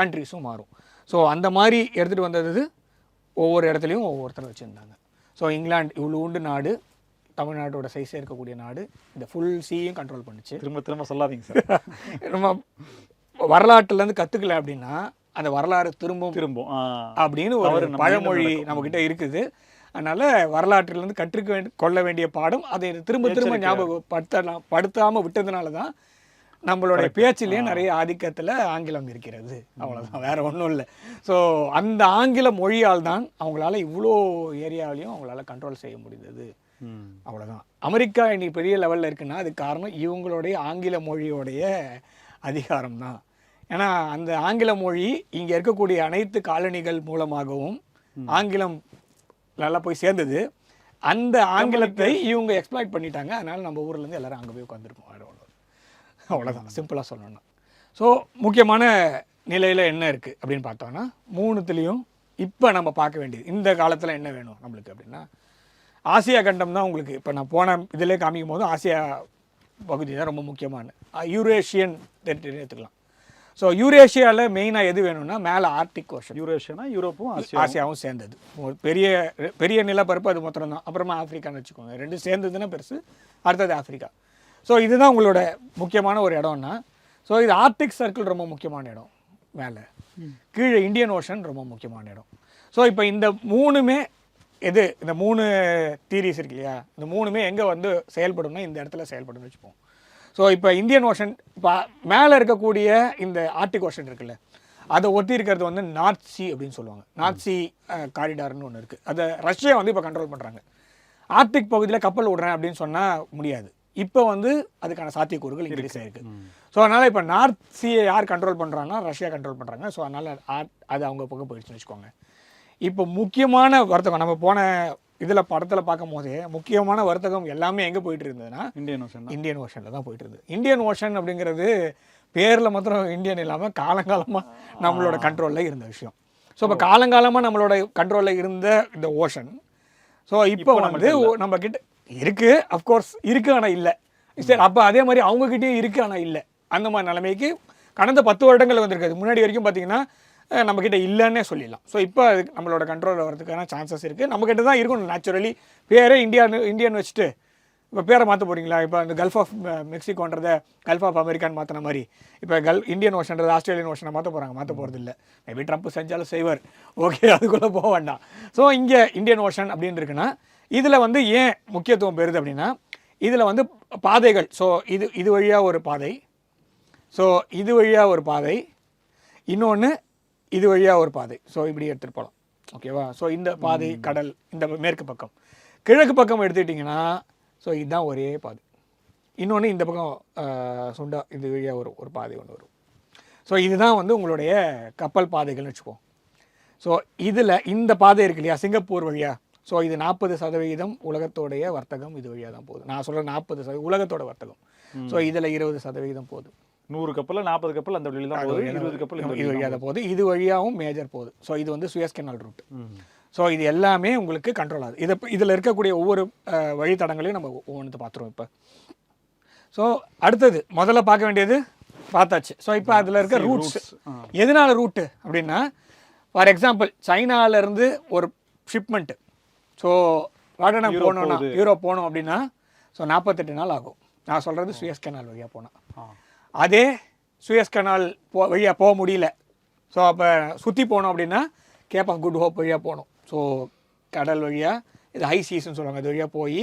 கண்ட்ரிஸும் மாறும். ஸோ அந்த மாதிரி எடுத்துகிட்டு வந்தது ஒவ்வொரு இடத்துலையும் ஒவ்வொருத்தர் வச்சுருந்தாங்க. ஸோ இங்கிலாந்து இவ்வளோ உண்டு நாடு, தமிழ்நாட்டோட சைஸே இருக்கக்கூடிய நாடு, இந்த ஃபுல் சீயும் கண்ட்ரோல் பண்ணிச்சு. திரும்ப சொல்லாதீங்க சார். நம்ம வரலாற்றுலேருந்து கற்றுக்கல அப்படின்னா அந்த வரலாறு திரும்பும் அப்படின்னு ஒரு பழமொழி நம்மக்கிட்ட இருக்குது. அதனால் வரலாற்றிலேருந்து கொள்ள வேண்டிய பாடம் அதை திரும்ப ஞாபகப்படுத்தாமல் விட்டதுனால தான் நம்மளுடைய பேச்சிலேயே நிறைய ஆதிக்கத்தில் ஆங்கிலம் இருக்கிறது. அவ்வளோதான், வேற ஒன்றும் இல்லை. ஸோ அந்த ஆங்கில மொழியால் தான் அவங்களால இவ்வளோ ஏரியாவிலையும் அவங்களால கண்ட்ரோல் செய்ய முடிந்தது. அவ்வளோதான். அமெரிக்கா இன்னைக்கு பெரிய லெவலில் இருக்குன்னா அதுக்கு காரணம் இவங்களுடைய ஆங்கில மொழியோடைய அதிகாரம் தான். ஏன்னா அந்த ஆங்கில மொழி இங்கே இருக்கக்கூடிய அனைத்து காலனிகள் மூலமாகவும் ஆங்கிலம் நல்லா போய் சேர்ந்தது. அந்த ஆங்கிலத்தை இவங்க எக்ஸ்ப்ளாய்ட் பண்ணிட்டாங்க. அதனால் நம்ம ஊர்லேருந்து எல்லோரும் அங்கே போய் உட்காந்துருக்கோம். அவ்வளோதான், சிம்பிளாக சொல்லணும்னா. ஸோ முக்கியமான நிலையில் என்ன இருக்குது அப்படின்னு பார்த்தோன்னா 3த்துலேயும் இப்போ நம்ம பார்க்க வேண்டியது இந்த காலத்தில் என்ன வேணும் நம்மளுக்கு அப்படின்னா, ஆசியா கண்டம் தான் உங்களுக்கு இப்போ நான் போன இதிலே காமிக்கும் போது ஆசியா பகுதி தான் ரொம்ப முக்கியமான. யூரேஷியன் டெரிட்டரி எடுத்துக்கலாம். ஸோ யூரேஷியாவில் மெயினாக எது வேணும்னா மேலே ஆர்டிக் ஓஷன். யூரேஷியானா யூரோப்பும் ஆசியாவும் சேர்ந்தது பெரிய பெரிய நிலப்பரப்பு அது மொத்தம் தான். அப்புறமா ஆஃப்ரிக்கான்னு வச்சுக்கோங்க, 2 சேர்ந்ததுன்னா பெருசு, அடுத்தது ஆஃப்ரிக்கா. ஸோ இதுதான் உங்களோட முக்கியமான ஒரு இடம்னா. ஸோ இது ஆர்டிக் சர்க்கிள் ரொம்ப முக்கியமான இடம் மேலே, கீழே இந்தியன் ஓஷன் ரொம்ப முக்கியமான இடம். ஸோ இப்போ இந்த மூணுமே இந்த 3 தியரிஸ் இருக்கு இல்லையா, இந்த மூணுமே எங்கே வந்து செயல்படும்னா இந்த இடத்துல செயல்படும்னு வச்சுப்போம். ஸோ இப்போ இந்தியன் ஓஷன் இப்போ மேலே இருக்கக்கூடிய இந்த ஆர்டிக் ஓஷன் இருக்குல்ல, அதை ஒட்டி இருக்கிறது வந்து நார்த் சி அப்படின்னு சொல்லுவாங்க. நார்த் சி காரிடார்னு ஒன்று இருக்குது. அதை ரஷ்யா வந்து இப்போ கண்ட்ரோல் பண்ணுறாங்க. ஆர்டிக் பகுதியில் கப்பல் விடுறேன் அப்படின்னு சொன்னால் முடியாது. இப்போ வந்து அதுக்கான சாத்தியக்கூறுகள் இன்க்ரீஸ் ஆகிருக்கு. ஸோ அதனால் இப்போ நார்த் சியை யார் கண்ட்ரோல் பண்ணுறாங்கன்னா ரஷ்யா கண்ட்ரோல் பண்ணுறாங்க. ஸோ அதனால் அது அவங்க பக்கம் போயிடுச்சுன்னு வச்சுக்கோங்க. இப்போ முக்கியமான வர்த்தகம் நம்ம போன இதில் படத்தில் பார்க்கும் போதே முக்கியமான வர்த்தகம் எல்லாமே எங்கே போயிட்டு இருந்ததுன்னா இந்தியன் ஓஷனில் தான் போயிட்டு இருந்தது. இந்தியன் ஓஷன் அப்படிங்கிறது பேரில் மாத்திரம் இந்தியன் இல்லாமல் காலங்காலமாக நம்மளோட கண்ட்ரோலில் இருந்த விஷயம். ஸோ இப்போ காலங்காலமாக நம்மளோட கண்ட்ரோலில் இருந்த இந்த ஓஷன் ஸோ இப்போ வந்து நம்ம கிட்ட இருக்குது, அஃப்கோர்ஸ் இருக்குது, ஆனால் இல்லை. சரி, அப்போ அதே மாதிரி அவங்கக்கிட்டேயும் இருக்குது, ஆனால் இல்லை. அந்த மாதிரி நிலைமைக்கு கடந்த 10 வருடங்கள் வந்திருக்காது. முன்னாடி வரைக்கும் பார்த்தீங்கன்னா நம்மக்கிட்ட இல்லைன்னே சொல்லிடலாம். ஸோ இப்போ அது நம்மளோட கண்ட்ரோலில் வரதுக்கான சான்சஸ் இருக்குது. நம்மக்கிட்ட தான் இருக்கணும் நேச்சுரலி. பேரே இந்தியன் வச்சுட்டு இப்போ பேரை மாற்ற போகிறீங்களா? இப்போ அந்த கல்ஃப் ஆஃப் மெக்சிகோன்றதை கல்ஃப் ஆஃப் அமெரிக்கான்னு மாற்றின மாதிரி இப்போ இந்தியன் ஓஷன்றது ஆஸ்திரேலியன் ஓஷனை மாற்ற போகிறது இல்லை. மேபி ட்ரம்ப் செஞ்சாலும் செய்வார், ஓகே, அதுக்குள்ளே போக வேண்டாம். ஸோ இங்கே இந்தியன் ஓஷன் அப்படின்னு இருக்குன்னா இதில் வந்து ஏன் முக்கியத்துவம் பெறுது அப்படின்னா இதில் வந்து பாதைகள். ஸோ இது வழியாக ஒரு பாதை, ஸோ இது வழியாக ஒரு பாதை, இன்னொன்று இது வழியாக ஒரு பாதை. ஸோ இப்படி எடுத்துகிட்டு போகலாம், ஓகேவா? ஸோ இந்த பாதை கடல், இந்த மேற்கு பக்கம். கிழக்கு பக்கம் எடுத்துக்கிட்டிங்கன்னா ஸோ இதுதான் ஒரே பாதை. இன்னொன்று இந்த பக்கம் சுண்டா இது வழியாக ஒரு பாதை ஒன்று வரும். ஸோ இதுதான் வந்து உங்களுடைய கப்பல் பாதைகள்னு வச்சுப்போம். ஸோ இதில் இந்த பாதை இருக்கு இல்லையா, சிங்கப்பூர் வழியாக. ஸோ இது 40% உலகத்தோடைய வர்த்தகம் இது வழியாக தான் போகுது. நான் சொல்கிற 40% உலகத்தோட வர்த்தகம். ஸோ இதில் 20% போகுது. 100 கப்பல் 40 கப்பல் அந்த வழியில் தான் போகுது, 20 கப்பல் இது வழியாக தான் போகுது. இது வழியாகவும் மேஜர் போகுது. ஸோ இது வந்து சுயஸ் கெனால் ரூட். ஸோ இது எல்லாமே உங்களுக்கு கண்ட்ரோல் ஆகுது. இதில் இருக்கக்கூடிய ஒவ்வொரு வழித்தடங்களையும் நம்ம ஒவ்வொன்று பார்த்துருவோம். இப்போ ஸோ அடுத்தது முதல்ல பார்க்க வேண்டியது பார்த்தாச்சு. ஸோ இப்போ அதில் இருக்க ரூட்ஸ் எதனால ரூட்டு அப்படின்னா, ஃபார் எக்ஸாம்பிள் சைனாலேருந்து ஒரு ஷிப்மெண்ட்டு ஸோ ராடனம் போகணுன்னா யூரோப் போகணும் அப்படின்னா ஸோ 48 நாள் ஆகும். நான் சொல்கிறது சுயஸ் கெனால் வழியாக போனால். அதே சுயஸ் கெனால் வழியாக போக முடியல, ஸோ அப்போ சுற்றி போகணும் அப்படின்னா கேப் ஆஃப் குட் ஹோப் வழியாக போகணும். ஸோ கடல் வழியாக, இது ஹை சீசன் சொல்லுவாங்க, அது வழியாக போய்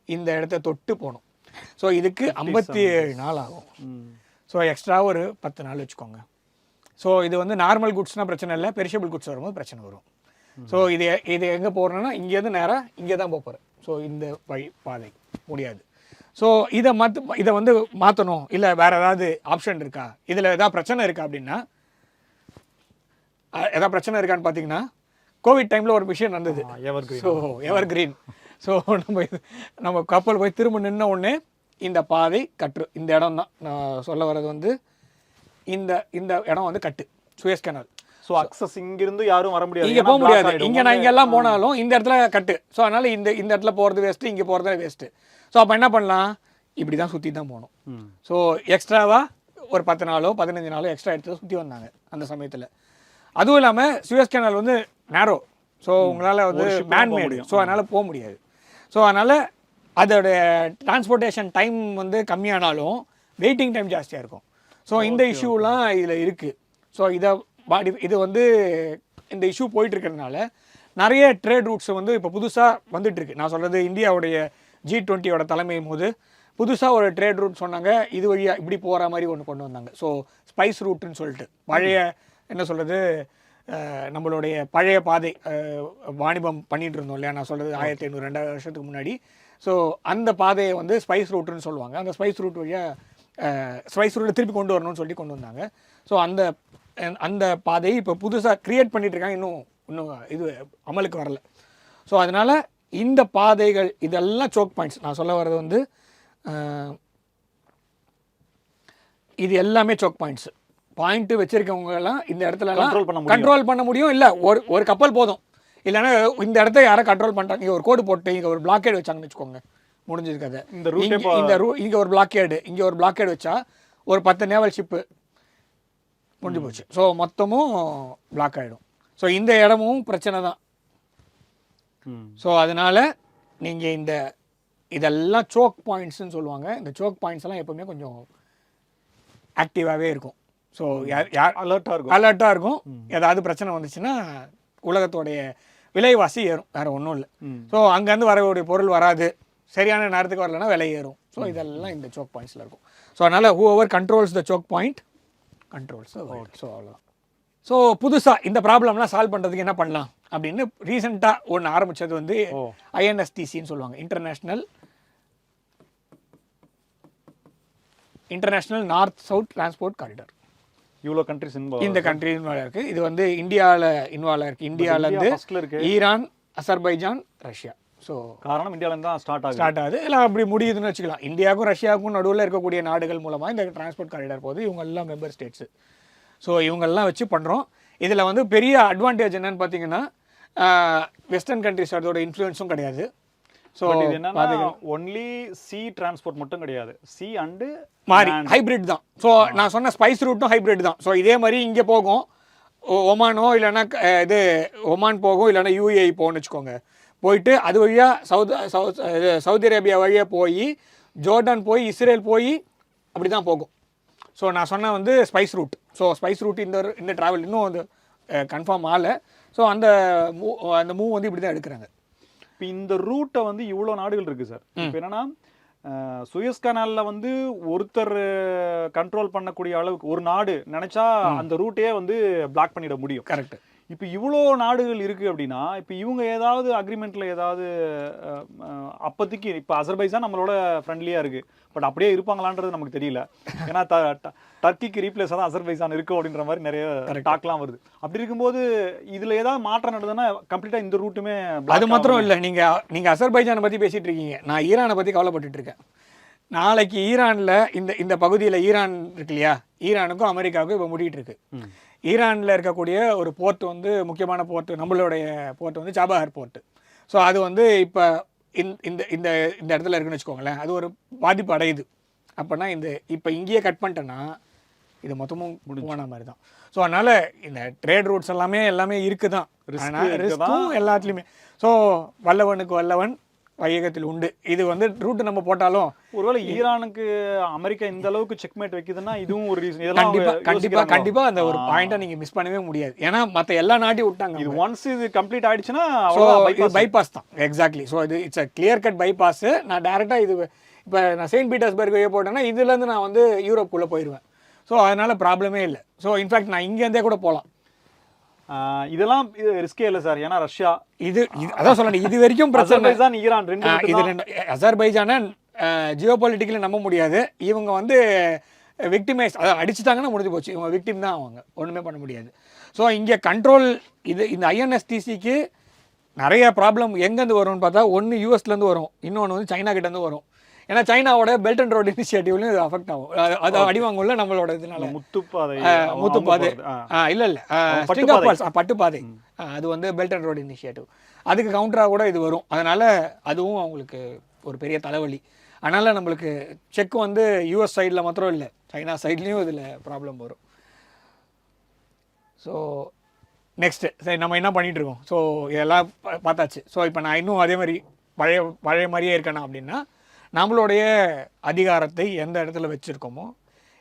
இந்த இடத்த தொட்டு போகணும். ஸோ இதுக்கு 57 நாள் ஆகும். ஸோ எக்ஸ்ட்ரா ஒரு 10 நாள் வச்சுக்கோங்க. ஸோ இது வந்து நார்மல் குட்ஸ்னால் பிரச்சனை இல்லை, பெரிஷபிள் குட்ஸ் வரும்போது பிரச்சனை வரும். ஸோ இது எங்கே போகிறோன்னா இங்கேருந்து நேராக இங்கே தான் போகிறேன். ஸோ இந்த வழி பாதை முடியாது. ஸோ இதை வந்து மாற்றணும், இல்லை வேறு ஏதாவது ஆப்ஷன் இருக்கா, இதில் ஏதாவது பிரச்சனை இருக்கா அப்படின்னா, ஏதாவது பிரச்சனை இருக்கான்னு பார்த்தீங்கன்னா கோவிட் டைமில் ஒரு விஷயம் நடந்தது. ஸோ எவர் கிரீன். ஸோ நம்ம கப்பல் போய் திரும்ப நின்ன உடனே இந்த பாதை இந்த இடம் தான் நான் சொல்ல வர்றது வந்து இந்த இடம் வந்து கட்டு சுயஸ் கெனால். ஸோ அக்சஸ் இங்கிருந்து யாரும் வர முடியாது, இங்கே போக முடியாது. நான் இங்கெல்லாம் போனாலும் இந்த இடத்துல கட்டு. ஸோ அதனால் இந்த இடத்துல போகிறது வேஸ்ட்டு, இங்கே போகிறது வேஸ்ட்டு. ஸோ அப்போ என்ன பண்ணலாம், இப்படி தான் சுற்றி தான் போகணும். ஸோ எக்ஸ்ட்ராவாக ஒரு 10 நாளோ 15 நாளோ எக்ஸ்ட்ரா எடுத்து சுற்றி வந்தாங்க அந்த சமயத்தில். அதுவும் இல்லாமல் சுயஸ் கெனால் வந்து நேரோ, ஸோ உங்களால் வந்து மேன்மேடு, ஸோ அதனால் போக முடியாது. ஸோ அதனால் அதோடைய டிரான்ஸ்போர்ட்டேஷன் டைம் வந்து கம்மியானாலும் வெயிட்டிங் டைம் ஜாஸ்தியாக இருக்கும். ஸோ இந்த இஷ்யூலாம் இதில் இருக்குது. ஸோ இது வந்து இந்த இஷ்யூ போயிட்டு இருக்கிறதுனால நிறைய ட்ரேட் ரூட்ஸ் வந்து இப்போ புதுசாக வந்துட்டுருக்கு. நான் சொல்கிறது இந்தியாவுடைய G20 தலைமை போது புதுசாக ஒரு ட்ரேட் ரூட் சொன்னாங்க, இது வழியாக இப்படி போகிற மாதிரி ஒன்று கொண்டு வந்தாங்க. ஸோ ஸ்பைஸ் ரூட்டுன்னு சொல்லிட்டு பழைய என்ன சொல்கிறது நம்மளுடைய பழைய பாதை வாணிபம் பண்ணிகிட்டு இருந்தோம் இல்லையா, நான் சொல்கிறது 1500 2000 வருஷத்துக்கு முன்னாடி. ஸோ அந்த பாதையை வந்து ஸ்பைஸ் ரூட்டுன்னு சொல்லுவாங்க. அந்த ஸ்பைஸ் ரூட் வழியாக ஸ்பைஸ் ரூட்டை திருப்பி கொண்டு வரணும்னு சொல்லி கொண்டு வந்தாங்க. ஸோ அந்த பாதையை இப்போ புதுசாக க்ரியேட் பண்ணிகிட்ருக்காங்க, இன்னும் இது அமலுக்கு வரல. ஸோ அதனால் இந்த பாதைகள் இதெல்லாம் சோக் பாயிண்ட்ஸ். நான் சொல்ல வர்றது வந்து இது எல்லாமே சோக் பாயிண்ட்டு வச்சுருக்கவங்கெல்லாம் இந்த இடத்துலலாம் கண்ட்ரோல் பண்ண முடியும். இல்லை ஒரு கப்பல் போதும், இல்லைன்னா இந்த இடத்த யாரை கண்ட்ரோல் பண்ணுறாங்க, இங்கே ஒரு கோடு போட்டு இங்கே ஒரு பிளாக்கேடு வச்சாங்கன்னு வச்சுக்கோங்க, முடிஞ்சது கதை. இங்கே ஒரு பிளாக்கேடு, இங்கே ஒரு பிளாக்கேடு வச்சா ஒரு 10 நேவல் ஷிப்பு முடிஞ்சு போச்சு. ஸோ மொத்தமும் பிளாக் ஆகிடும். ஸோ இந்த இடமும் பிரச்சனை தான். ஸோ அதனால் நீங்கள் இதெல்லாம் சோக் பாயிண்ட்ஸ்னு சொல்லுவாங்க. இந்த சோக் பாயிண்ட்ஸ் எல்லாம் எப்பவுமே கொஞ்சம் ஆக்டிவாகவே இருக்கும். ஸோ யார் அலர்ட்டாக இருக்கும். ஏதாவது பிரச்சனை வந்துச்சுன்னா உலகத்தோடைய விலைவாசி ஏறும், வேறு ஒன்றும் இல்லை. ஸோ அங்கேருந்து வரக்கூடிய பொருள் வராது, சரியான நேரத்துக்கு வரலன்னா விலை ஏறும். ஸோ இதெல்லாம் இந்த சோக் பாயிண்ட்ஸில் இருக்கும். ஸோ அதனால் whoever controls the choke point controls the world. So அவ்வளோதான். ஸோ புதுசாக இந்த ப்ராப்ளம்லாம் சால்வ் பண்ணுறதுக்கு என்ன பண்ணலாம் அப்படின்னு ரீசெண்டாக ஒன்று ஆரம்பித்தது வந்து INSTCன்னு சொல்லுவாங்க, international north south transport corridor. இவ்வளோ கண்ட்ரிஸ் இந்த கண்ட்ரி இன்வால்வ் இருக்குது. இது வந்து இந்தியாவில் இன்வால்வ் இருக்குது. இந்தியாவிலேருந்து ஈரான், அசர்பைஜான், ரஷ்யா. ஸோ காரணம் இந்தியாவிலேருந்து தான் ஸ்டார்ட் ஆகுது. இல்லை அப்படி முடியுதுன்னு வச்சுக்கலாம். இந்தியாவுக்கும் ரஷ்யாவுக்கும் நடுவில் இருக்கக்கூடிய நாடுகள் மூலமாக இந்த டிரான்ஸ்போர்ட் காரிடார் போகுது. இவங்க எல்லாம் மெம்பர் ஸ்டேட்ஸு. ஸோ இவங்கெல்லாம் வச்சு பண்ணுறோம். இதில் வந்து பெரிய அட்வான்டேஜ் என்னன்னு பார்த்தீங்கன்னா, வெஸ்டர்ன் கண்ட்ரிஸ் அதோட இன்ஃப்ளூயன்ஸும் கிடையாது. ஸோ ஒன்லி சி டிரான்ஸ்போர்ட் மட்டும் கிடையாது, சி அண்டு மாதிரி ஹைப்ரிட் தான். ஸோ நான் சொன்ன ஸ்பைஸ் ரூட்டும் ஹைப்ரிட் தான். ஸோ இதே மாதிரி இங்கே போகும், ஒமானோ இல்லைன்னா இது ஒமான் போகும், இல்லைன்னா UAE போகணும்னு வச்சுக்கோங்க. போயிட்டு அது வழியாக சவுதி அரேபியா வழியாக போய் ஜோர்டான் போய் இஸ்ரேல் போய் அப்படி தான் போகும். ஸோ நான் சொன்ன வந்து spice route. So spice route இந்த ட்ராவல் இன்னும் வந்து கன்ஃபார்ம் ஆகலை. ஸோ அந்த மூவ் வந்து இப்படி தான் எடுக்கிறாங்க. இப்போ இந்த ரூட்டை வந்து இவ்வளோ நாடுகள் இருக்குது சார். இப்போ என்னன்னா சுயஸ் கனாலில் வந்து ஒருத்தர் கண்ட்ரோல் பண்ணக்கூடிய அளவுக்கு ஒரு நாடு நினைச்சா அந்த ரூட்டையே வந்து பிளாக் பண்ணிட முடியும். கரெக்ட். இப்போ இவ்வளோ நாடுகள் இருக்குது அப்படின்னா இப்போ இவங்க ஏதாவது அக்ரிமெண்ட்டில் ஏதாவது அப்போதைக்கு இப்போ அசர்பைஜான் நம்மளோட ஃப்ரெண்ட்லியாக இருக்குது, பட் அப்படியே இருப்பாங்களான்றது நமக்கு தெரியல. ஏன்னா டர்க்கிக்கு ரீப்ளேஸாக தான் அசர்பைஜான் இருக்கும் அப்படின்ற மாதிரி நிறைய டாக்லாம் வருது. அப்படி இருக்கும்போது இதில் ஏதாவது மாற்றம் நடந்ததுன்னா கம்ப்ளீட்டாக இந்த ரூட்டுமே. அது மாத்திரம் இல்லை, நீங்கள் அசர்பைஜானை பற்றி பேசிகிட்டு இருக்கீங்க, நான் ஈரானை பற்றி கவலைப்பட்டுட்டு இருக்கேன். நாளைக்கு ஈரானில் இந்த பகுதியில் ஈரான் இருக்கு இல்லையா, ஈரானுக்கும் அமெரிக்காவுக்கும் இப்போ முடிகிட்டு இருக்கு. ஈரானில் இருக்கக்கூடிய ஒரு போர்ட் வந்து முக்கியமான போர்ட்டு, நம்மளுடைய போர்ட் வந்து சாபஹார் போர்ட்டு. ஸோ அது வந்து இப்போ இந்த இடத்துல இருக்குன்னு வச்சுக்கோங்களேன், அது ஒரு பாதிப்பு அடையுது. அப்படின்னா இப்போ இங்கேயே கட் பண்ணிட்டேன்னா இது மொத்தமும் போன மாதிரி தான். ஸோ அதனால் இந்த ட்ரேட் ரூட்ஸ் எல்லாமே இருக்குது தான், ரிஸ்க்கும் எல்லாத்துலேயுமே. ஸோ வல்லவனுக்கு வல்லவன் வையகத்தில் உண்டு. இது வந்து ரூட் நம்ம போட்டாலும் ஒருவேளை ஈரானுக்கு அமெரிக்கா இந்த அளவுக்கு செக்மேட் வைக்குதுன்னா இதுவும் ஒரு ரீசன். கண்டிப்பா அந்த ஒரு பாயிண்ட்டை நீங்க மிஸ் பண்ணவே முடியாது. ஏன்னா மற்ற எல்லா நாட்டையும் விட்டாங்க. இது ஒன்ஸ் இது கம்ப்ளீட் ஆயிடுச்சுன்னா பைபாஸ் தான். எக்ஸாக்ட்லி. ஸோ இது it's a clear cut bypass. நான் டேரெக்டா இது இப்போ நான் செயின்ட் பீட்டர்ஸ்பர்க் வழியே போட்டேன்னா இதுலேருந்து நான் வந்து யூரோப்புக்குள்ளே போயிடுவேன். ஸோ அதனால ப்ராப்ளமே இல்லை. ஸோ இன்ஃபேக்ட் நான் இங்கேருந்தே கூட போகலாம். இதெல்லாம் ரிஸ்கே இல்லை சார். ஏன்னா ரஷ்யா அதான் சொல்லணும், இது வரைக்கும் பிரச்சனை. ஈரான் ரெண்டு அசர்பைஜானை ஜியோ பொலிட்டிக்கலி நம்ப முடியாது. இவங்க வந்து விக்டிமைஸ் அடிச்சுட்டாங்கன்னா முடிஞ்சு போச்சு. இவங்க விக்டிம் தான், அவங்க ஒன்றுமே பண்ண முடியாது. ஸோ இங்கே கண்ட்ரோல் இந்த INSTCக்கு நிறைய ப்ராப்ளம் எங்கேருந்து வரும்னு பார்த்தா, ஒன்று யூஎஸ்லேருந்து வரும், இன்னொன்று வந்து சைனா கிட்டேருந்து வரும். ஏன்னா சைனாவோட பெல்ட் அண்ட் ரோடு இனிஷியேட்டிவ்லையும் இது அஃபெக்ட் ஆகும். அது அடிவாங்கும்ல நம்மளோட இதனால. முத்துப்பாதை இல்லை பட்டுப்பாதை, அது வந்து பெல்ட் அண்ட் ரோடு இனிஷியேட்டிவ். அதுக்கு கவுண்டராக கூட இது வரும். அதனால் அதுவும் அவங்களுக்கு ஒரு பெரிய தலைவலி. அதனால் நம்மளுக்கு செக் வந்து யூஎஸ் சைடில் மாத்திரம் இல்லை, சைனா சைட்லேயும் இதில் ப்ராப்ளம் வரும். ஸோ நெக்ஸ்ட்டு சரி நம்ம என்ன பண்ணிகிட்ருக்கோம். ஸோ இதெல்லாம் பார்த்தாச்சு. ஸோ இப்போ நான் இன்னும் அதே மாதிரி பழைய மாதிரியே இருக்கேனா அப்படின்னா, நம்மளுடைய அதிகாரத்தை எந்த இடத்துல வச்சுருக்கோமோ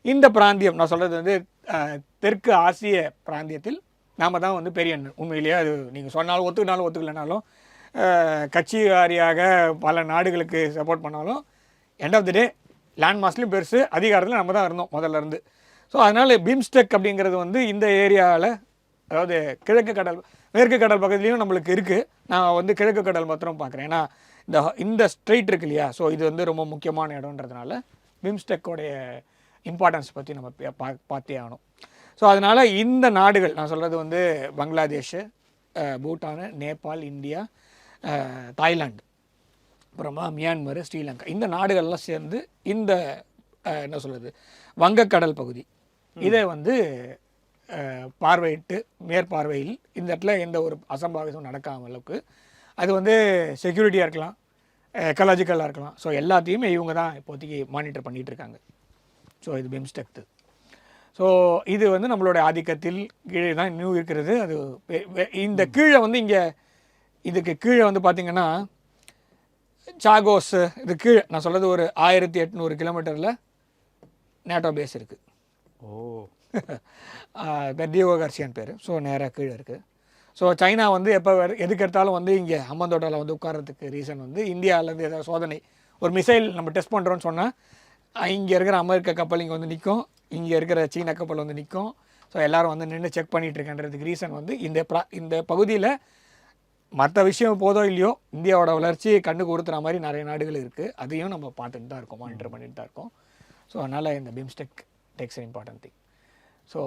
இந்த பிராந்தியம், நான் சொல்கிறது வந்து தெற்கு ஆசிய பிராந்தியத்தில் நாம் தான் வந்து பெரிய அண்ணன். உண்மையிலேயே அது நீங்கள் சொன்னாலும் ஒத்துக்கலைனாலும் கட்சி வாரியாக பல நாடுகளுக்கு சப்போர்ட் பண்ணாலும் end of the day land மாஸ்லையும் பெருசு, அதிகாரத்தில் நம்ம தான் இருந்தோம் முதல்ல இருந்து. ஸோ அதனால் பிம்ஸ்டெக் அப்படிங்கிறது வந்து இந்த ஏரியாவில், அதாவது கிழக்கு கடல் மேற்கு கடல் பக்கத்துலேயும் நம்மளுக்கு இருக்குது. நான் வந்து கிழக்கு கடல் மாத்திரம் பார்க்குறேன். ஏன்னா இந்த ஸ்ட்ரெயிட் இருக்கு இல்லையா, ஸோ இது வந்து ரொம்ப முக்கியமான இடம்ன்றதுனால பிம்ஸ்டெக்கோடைய இம்பார்ட்டன்ஸ் பற்றி நம்ம பார்த்தே ஆகணும். ஸோ அதனால் இந்த நாடுகள் நான் சொல்கிறது வந்து பங்களாதேஷ், பூட்டான், நேபாள், இந்தியா, தாய்லாந்து, அப்புறமா மியான்மர், ஸ்ரீலங்கா, இந்த நாடுகள்லாம் சேர்ந்து இந்த என்ன சொல்கிறது வங்கக்கடல் பகுதி இதை வந்து பார்வையிட்டு மேற்பார்வையில் இந்த இடத்துல எந்த ஒரு அசம்பாவிதம் நடக்காம அளவுக்கு அது வந்து செக்யூரிட்டியாக இருக்கலாம், எக்கலாஜிக்கலாக இருக்கலாம். ஸோ எல்லாத்தையுமே இவங்க தான் இப்போதைக்கு மானிட்டர் பண்ணிகிட்டு இருக்காங்க. ஸோ இது பிம்ஸ்டெக். ஸோ இது வந்து நம்மளோட ஆதிக்கத்தில் கீழே தான் இன்னும் இருக்கிறது. அது இந்த கீழே வந்து இதுக்கு கீழே வந்து பார்த்திங்கன்னா சாகோஸ் இது கீழே நான் சொல்கிறது ஒரு 1800 கிலோமீட்டரில் நேட்டோ பேஸ் இருக்குது. ஓ டியோகோ கார்சியான்னு பேர். ஸோ நேராக கீழே இருக்குது. ஸோ சைனா வந்து எப்போ எதுக்கு எடுத்தாலும் வந்து இங்கே ஹம்பந்தோட்டாவில் வந்து உட்கார்றதுக்கு ரீசன் வந்து இந்தியாவிலேருந்து ஏதாவது சோதனை ஒரு மிசைல் நம்ம டெஸ்ட் பண்ணுறோன்னு சொன்னால் இங்கே இருக்கிற அமெரிக்க கப்பல் இங்கே வந்து நிற்கும், இங்கே இருக்கிற சீன கப்பல் வந்து நிற்கும். ஸோ எல்லோரும் வந்து நின்று செக் பண்ணிகிட்டு இருக்கன்றதுக்கு ரீசன் வந்து இந்த பகுதியில் மற்ற விஷயம் போதோ இல்லையோ இந்தியாவோட வளர்ச்சி கண்ணுக்கு உறுத்துற மாதிரி நிறைய நாடுகள் இருக்குது. அதையும் நம்ம பார்த்துட்டு தான் இருக்கோம், மானிட்டர் பண்ணிட்டு தான் இருக்கோம். ஸோ அதனால் இந்த BIMSTEC tax an important thing. So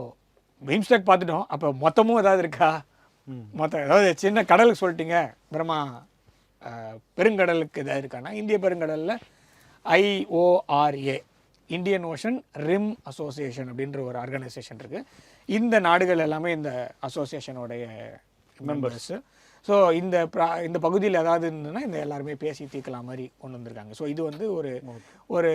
BIMSTEC பார்த்துட்டோம். அப்போ மொத்தமும் ஏதாவது இருக்கா? மொத்தம் ஏதாவது சின்ன கடலுக்கு சொல்லிட்டீங்க, அப்புறமா பெருங்கடலுக்கு எதாவது இருக்கான்னா இந்திய பெருங்கடலில் IORA Indian ocean rim association அப்படின்ற ஒரு ஆர்கனைசேஷன் இருக்குது. இந்த நாடுகள் எல்லாமே இந்த அசோசியேஷனோடைய மெம்பர்ஸு. ஸோ இந்த பகுதியில் ஏதாவது இருந்ததுன்னா இந்த எல்லாருமே பேசி தீர்க்கலாம் மாதிரி கொண்டு வந்திருக்காங்க. ஸோ இது வந்து ஒரு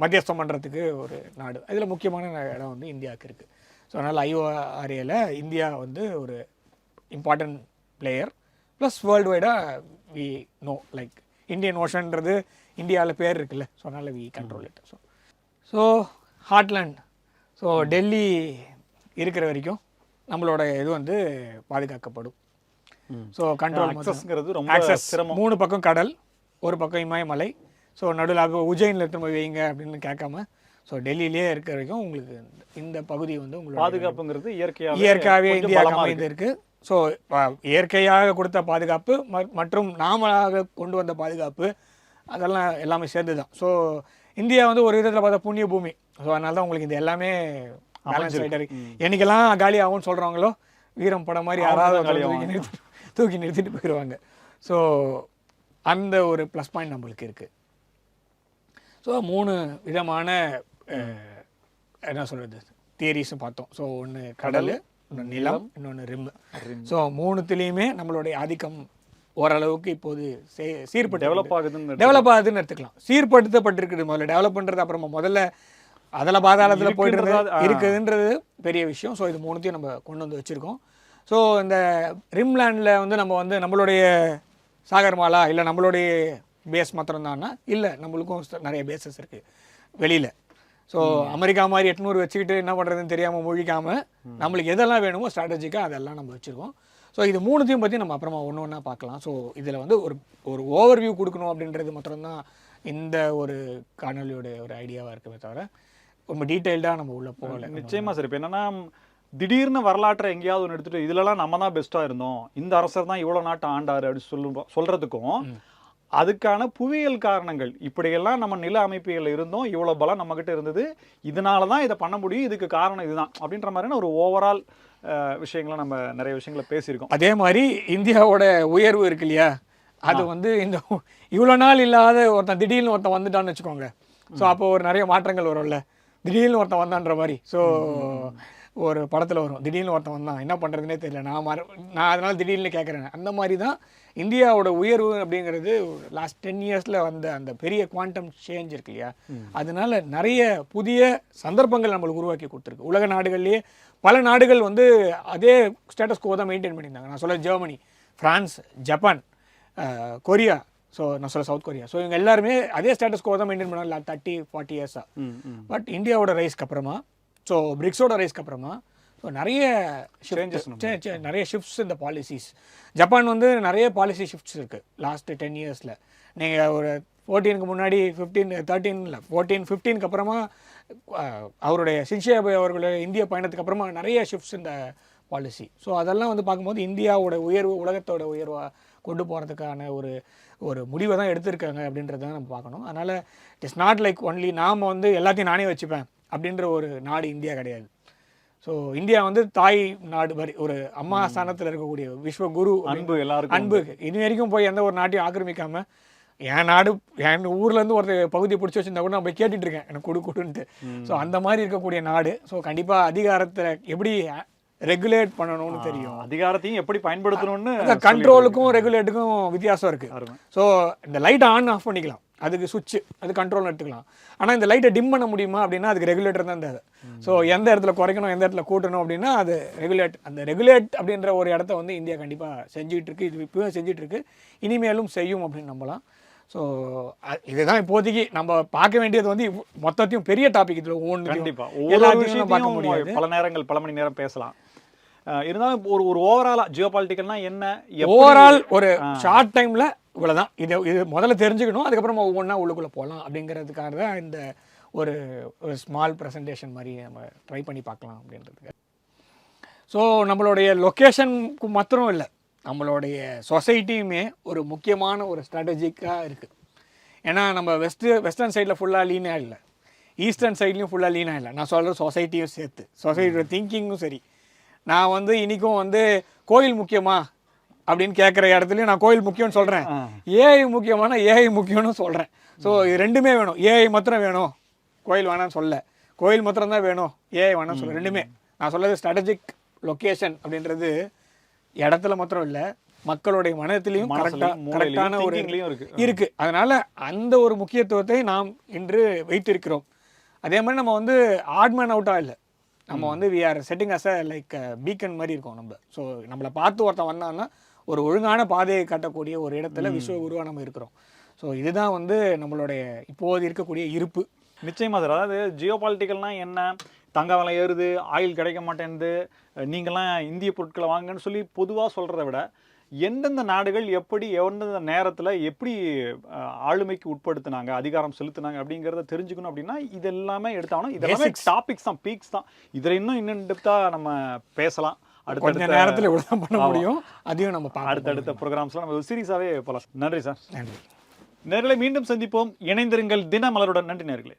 மத்தியஸ்தம் பண்ணுறதுக்கு ஒரு நாடு. இதில் முக்கியமான இடம் வந்து இந்தியாவுக்கு இருக்குது. ஸோ அதனால் IORAல இந்தியா வந்து ஒரு இம்பார்ட்டன்ட் பிளேயர். ப்ளஸ் வேர்ல்டு வைடாக வி நோ லைக் இந்தியன் ஓஷன்றது இந்தியாவில் பேர் இருக்குல்ல. ஸோ அதனால் we control it. So heartland, so Delhi இருக்கிற வரைக்கும் நம்மளோட இது வந்து பாதுகாக்கப்படும். ஸோ கண்ட்ரோல் ஆக்சஸ்ங்கிறது ரொம்ப ஆக்சஸ் சிரமம். 3 பக்கம் கடல், ஒரு பக்கம் இமயமலை. ஸோ நடுவில் அப்போ உஜ்ஜைனில் எடுத்து வைங்க அப்படின்னு கேட்காம ஸோ டெல்லியிலே இருக்கிற வரைக்கும் உங்களுக்கு இந்த பகுதி வந்து உங்களுக்கு பாதுகாப்புங்கிறது இயற்கையாகவே இந்தியாவுக்கு அமைந்து இருக்குது. ஸோ இயற்கையாக கொடுத்த பாதுகாப்பு மற்றும் நாமளாக கொண்டு வந்த பாதுகாப்பு அதெல்லாம் எல்லாமே சேர்ந்து தான். ஸோ இந்தியா வந்து ஒரு விதத்தில் பார்த்தா புண்ணிய பூமி. ஸோ அதனால தான் உங்களுக்கு இந்த எல்லாமே பேலன்ஸ் ஆகிட்டு இருக்கு. என்னைக்கெல்லாம் காலி ஆகும்னு சொல்கிறாங்களோ வீரம் படம் மாதிரி யாராவது தூக்கி நிறுத்திட்டு போயிடுவாங்க. ஸோ அந்த ஒரு ப்ளஸ் பாயிண்ட் நம்மளுக்கு இருக்குது. ஸோ 3 விதமான என்ன சொல்கிறது தியரிஸும் பார்த்தோம். ஸோ ஒன்று கடல், இன்னொன்று நிலம், இன்னொன்று ரிம். ஸோ 3த்துலேயுமே நம்மளுடைய ஆதிக்கம் ஓரளவுக்கு இப்போது டெவலப் ஆகுதுன்னு எடுத்துக்கலாம். சீர்படுத்தப்பட்டிருக்குது. முதல்ல டெவலப் பண்ணுறது, அப்புறமா முதல்ல அதில் பாதாளத்தில் போயிட்டு இருக்குதுன்றது பெரிய விஷயம். ஸோ இது 3த்தையும் நம்ம கொண்டு வந்து வச்சுருக்கோம். ஸோ இந்த ரிம்லேண்டில் வந்து நம்ம வந்து நம்மளுடைய சாகர்மாலா இல்லை நம்மளுடைய பேஸ் மாத்திரம்தான்னா இல்லை, நம்மளுக்கும் நிறைய பேஸஸ் இருக்குது வெளியில். ஸோ அமெரிக்கா மாதிரி 800 வச்சுக்கிட்டு என்ன பண்ணுறதுன்னு தெரியாமல் முழிக்காமல் நம்மளுக்கு எதெல்லாம் வேணுமோ ஸ்ட்ராட்டஜிக்காக அதெல்லாம் நம்ம வச்சுருக்கோம். ஸோ இது 3த்தையும் பற்றி நம்ம அப்புறமா ஒன்று ஒன்றா பார்க்கலாம். ஸோ இதில் வந்து ஒரு ஓவர்வியூ கொடுக்கணும் அப்படின்றது மாத்திரம்தான் இந்த ஒரு காணொலியோட ஒரு ஐடியாவாக இருக்குமே தவிர ரொம்ப டீட்டெயில்டாக நம்ம உள்ளே போகலை. நிச்சயமாக சார். இப்போ என்னென்னா திடீர்னு வரலாற்றை எங்கேயாவது ஒன்று எடுத்துகிட்டு இதிலலாம் நம்ம தான் பெஸ்ட்டாக இருந்தோம், இந்த அரசர் தான் இவ்வளோ நாட்டை ஆண்டார் அப்படின்னு சொல்கிறதுக்கும் அதுக்கான புவியியல் காரணங்கள் இப்படியெல்லாம் நம்ம நில அமைப்புகள் இருந்தோம், இவ்வளோ பலம் நம்மக்கிட்ட இருந்தது, இதனால தான் இதை பண்ண முடியும், இதுக்கு காரணம் இதுதான் அப்படின்ற மாதிரியான ஒரு ஓவரால் விஷயங்களை நம்ம நிறைய விஷயங்களை பேசியிருக்கோம். அதே மாதிரி இந்தியாவோட உயர்வு இருக்கு இல்லையா, அது வந்து இந்த இவ்வளோ நாள் இல்லாத திடீர்னு ஒருத்தன் வந்துட்டான்னு வச்சுக்கோங்க. ஸோ அப்போ ஒரு நிறைய மாற்றங்கள் வரும்ல, திடீர்னு ஒருத்தன் வந்தான்ற மாதிரி. ஸோ ஒரு படத்தில் வரும், திடீர்னு ஒருத்தன் வந்தான் என்ன பண்ணுறதுனே தெரியல, நான் அதனால திடீர்னு கேட்குறேன். அந்த மாதிரி தான் இந்தியாவோட உயர்வு அப்படிங்கிறது லாஸ்ட் 10 இயர்ஸில் வந்த அந்த பெரிய குவாண்டம் சேஞ்ச் இருக்கு இல்லையா, அதனால நிறைய புதிய சந்தர்ப்பங்கள் நம்மளுக்கு உருவாக்கி கொடுத்துருக்கு. உலக நாடுகள்லேயே பல நாடுகள் வந்து அதே ஸ்டேட்டஸ் கோ தான் மெயின்டைன் பண்ணியிருந்தாங்க. நான் சொல்ல Germany, France, Japan, Korea, so நான் சொல்ல சவுத் கொரியா. ஸோ இவங்க எல்லாருமே அதே ஸ்டேட்டஸ் கோ தான் மெயின்டைன் பண்ணாங்க 30-40 இயர்ஸாக. பட் இந்தியாவோட ரைஸ்க்கு அப்புறமா, ஸோ பிரிக்ஸோட ரைஸ்க்கு அப்புறமா ஸோ நிறைய ஷிஃப்ட்ஸ் இந்த பாலிசிஸ். ஜப்பான் வந்து நிறைய பாலிசி ஷிஃப்ட்ஸ் இருக்குது லாஸ்ட்டு 10 இயர்ஸில். நீங்கள் ஒரு 14க்கு முன்னாடி 15 அப்புறமா அவருடைய ஷின்சோ அவர்களுடைய இந்திய பயணத்துக்கு அப்புறமா நிறைய ஷிஃப்ட்ஸ் இந்த பாலிசி. ஸோ அதெல்லாம் வந்து பார்க்கும்போது இந்தியாவோட உயர்வு உலகத்தோட உயர்வாக கொண்டு போகிறதுக்கான ஒரு முடிவை தான் எடுத்திருக்காங்க அப்படின்றத நம்ம பார்க்கணும். அதனால் it is not like only நாம் வந்து எல்லாத்தையும் நானே வச்சுப்பேன் அப்படின்ற ஒரு நாடு இந்தியா கிடையாது. ஸோ இந்தியா வந்து தாய் நாடு மாதிரி ஒரு அம்மா ஸ்தானத்தில் இருக்கக்கூடிய விஸ்வகுரு அன்பு இது வரைக்கும் போய் எந்த ஒரு நாட்டையும் ஆக்கிரமிக்காமல் என் நாடு என் ஊர்லேருந்து ஒரு பகுதியை பிடிச்சி வச்சுருந்தா கூட நான் போய் கேட்டுட்டு இருக்கேன் எனக்கு கொடுன்ட்டு. ஸோ அந்த மாதிரி இருக்கக்கூடிய நாடு. ஸோ கண்டிப்பாக அதிகாரத்தை எப்படி ரெகுலேட் பண்ணணும்னு தெரியும், அதிகாரத்தையும் எப்படி பயன்படுத்தணும்னு. கண்ட்ரோலுக்கும் ரெகுலேட்டுக்கும் வித்தியாசம் இருக்குது. ஸோ இந்த லைட்டை ஆன் ஆஃப் பண்ணிக்கலாம், அதுக்கு சுவிட்சு, அது கண்ட்ரோல் எடுத்துக்கலாம். ஆனால் இந்த லைட்டை டிம் பண்ண முடியுமா அப்படின்னா அதுக்கு ரெகுலேட்டர் தான் தேவை. ஸோ எந்த இடத்துல குறைக்கணும் எந்த இடத்துல கூட்டணும் அப்படின்னா அது அந்த ரெகுலேட் அப்படின்ற ஒரு இடத்த வந்து இந்தியா கண்டிப்பாக செஞ்சுட்டு இருக்கு. இது இப்போவே செஞ்சுட்டு இருக்கு, இனிமேலும் செய்யும் அப்படின்னு நம்பலாம். ஸோ இதுதான் இப்போதைக்கு நம்ம பார்க்க வேண்டியது வந்து மொத்தத்தையும் பெரிய டாபிக் இதில் கண்டிப்பா ஒவ்வொன்று எல்லாத்தையும் பார்க்க முடியாது. விஷயத்தையும் பல நேரங்கள் பல மணி நேரம் பேசலாம். இருந்தாலும் ஒரு ஓவராலா ஜியோ பாலிட்டிக்கல்னா என்ன, ஓவரால் ஒரு ஷார்ட் டைம்ல இவ்வளவுதான். இது முதல்ல தெரிஞ்சுக்கணும், அதுக்கப்புறம் ஒவ்வொன்றா உள்ளுக்குள்ள போகலாம் அப்படிங்கிறதுக்காக தான் இந்த ஒரு ஸ்மால் ப்ரெசன்டேஷன் மாதிரி நம்ம ட்ரை பண்ணி பார்க்கலாம் அப்படின்றதுக்கு. ஸோ நம்மளுடைய லொக்கேஷனுக்கு மாத்திரம் இல்லை, நம்மளுடைய சொசைட்டியுமே ஒரு முக்கியமான ஒரு ஸ்ட்ராட்டஜிக்காக இருக்குது. ஏன்னா நம்ம வெஸ்டர்ன் சைடில் ஃபுல்லாக லீனாக இல்லை, ஈஸ்டர்ன் சைட்லேயும் ஃபுல்லாக லீனாக இல்லை. நான் சொல்கிற சொசைட்டியும் சேர்த்து, சொசைட்டியோட திங்கிங்கும் சரி. நான் வந்து இன்றைக்கும் வந்து கோயில் முக்கியமா அப்படின்னு கேட்குற இடத்துலையும் நான் கோயில் முக்கியம்னு சொல்கிறேன், ஏஐ முக்கியமான ஏஐ முக்கியம்னு சொல்கிறேன். ஸோ இது ரெண்டுமே வேணும். ஏஐ மாத்திரம் வேணும், கோயில் வேணாம்னு சொல்ல, கோயில் மாத்திரம் தான் வேணும், ஏஐ வேணாம்னு சொல்ல. ரெண்டுமே நான் சொல்கிறது ஸ்ட்ராட்டஜிக் லொக்கேஷன் அப்படின்றது இடத்துல மாத்திரம் இல்லை, மக்களுடைய மனத்திலையும் கரெக்டான ஒரு இருக்கு. அதனால அந்த ஒரு முக்கியத்துவத்தை நாம் இன்று வைத்திருக்கிறோம். அதே மாதிரி நம்ம வந்து ஆட்மேன் அவுட்டாக இல்லை, நம்ம வந்து we are setting as like beacon மாதிரி இருக்கோம் நம்ம. ஸோ நம்மளை பார்த்து ஒருத்தன் வந்தான்னா ஒரு ஒழுங்கான பாதையை காட்டக்கூடிய ஒரு இடத்துல விஸ்வ குருவாக நம்ம இருக்கிறோம். ஸோ இதுதான் வந்து நம்மளுடைய இப்போது இருக்கக்கூடிய இருப்பு. நிச்சயமா சார். அதாவது ஜியோ பாலிட்டிக்கல்னா என்ன, தங்க விலை ஏறுது, ஆயில் கிடைக்க மாட்டேங்குது, நீங்கள்லாம் இந்திய பொருட்களை வாங்கன்னு சொல்லி பொதுவாக சொல்கிறத விட எந்தெந்த நாடுகள் எப்படி எந்தெந்த நேரத்தில் எப்படி ஆளுமைக்கு உட்படுத்தினாங்க, அதிகாரம் செலுத்தினாங்க அப்படிங்கிறத தெரிஞ்சுக்கணும். அப்படின்னா இது எல்லாமே எடுத்தாலும் இதெல்லாமே டாபிக்ஸ் தான், பீக்ஸ் தான். இதில் இன்னும் டெப்த்தாக நம்ம பேசலாம். அடுத்த நேரத்தில் இவ்வளோ பண்ண முடியும், அதையும் நம்ம அடுத்தடுத்த ப்ரோக்ராம்ஸ்லாம் நம்ம சீரியஸாகவே போகலாம். நன்றி சார். நன்றி நேர்களை மீண்டும் சந்திப்போம். இணைந்திருங்கள் தினமலருடன். நன்றி நேர்களே.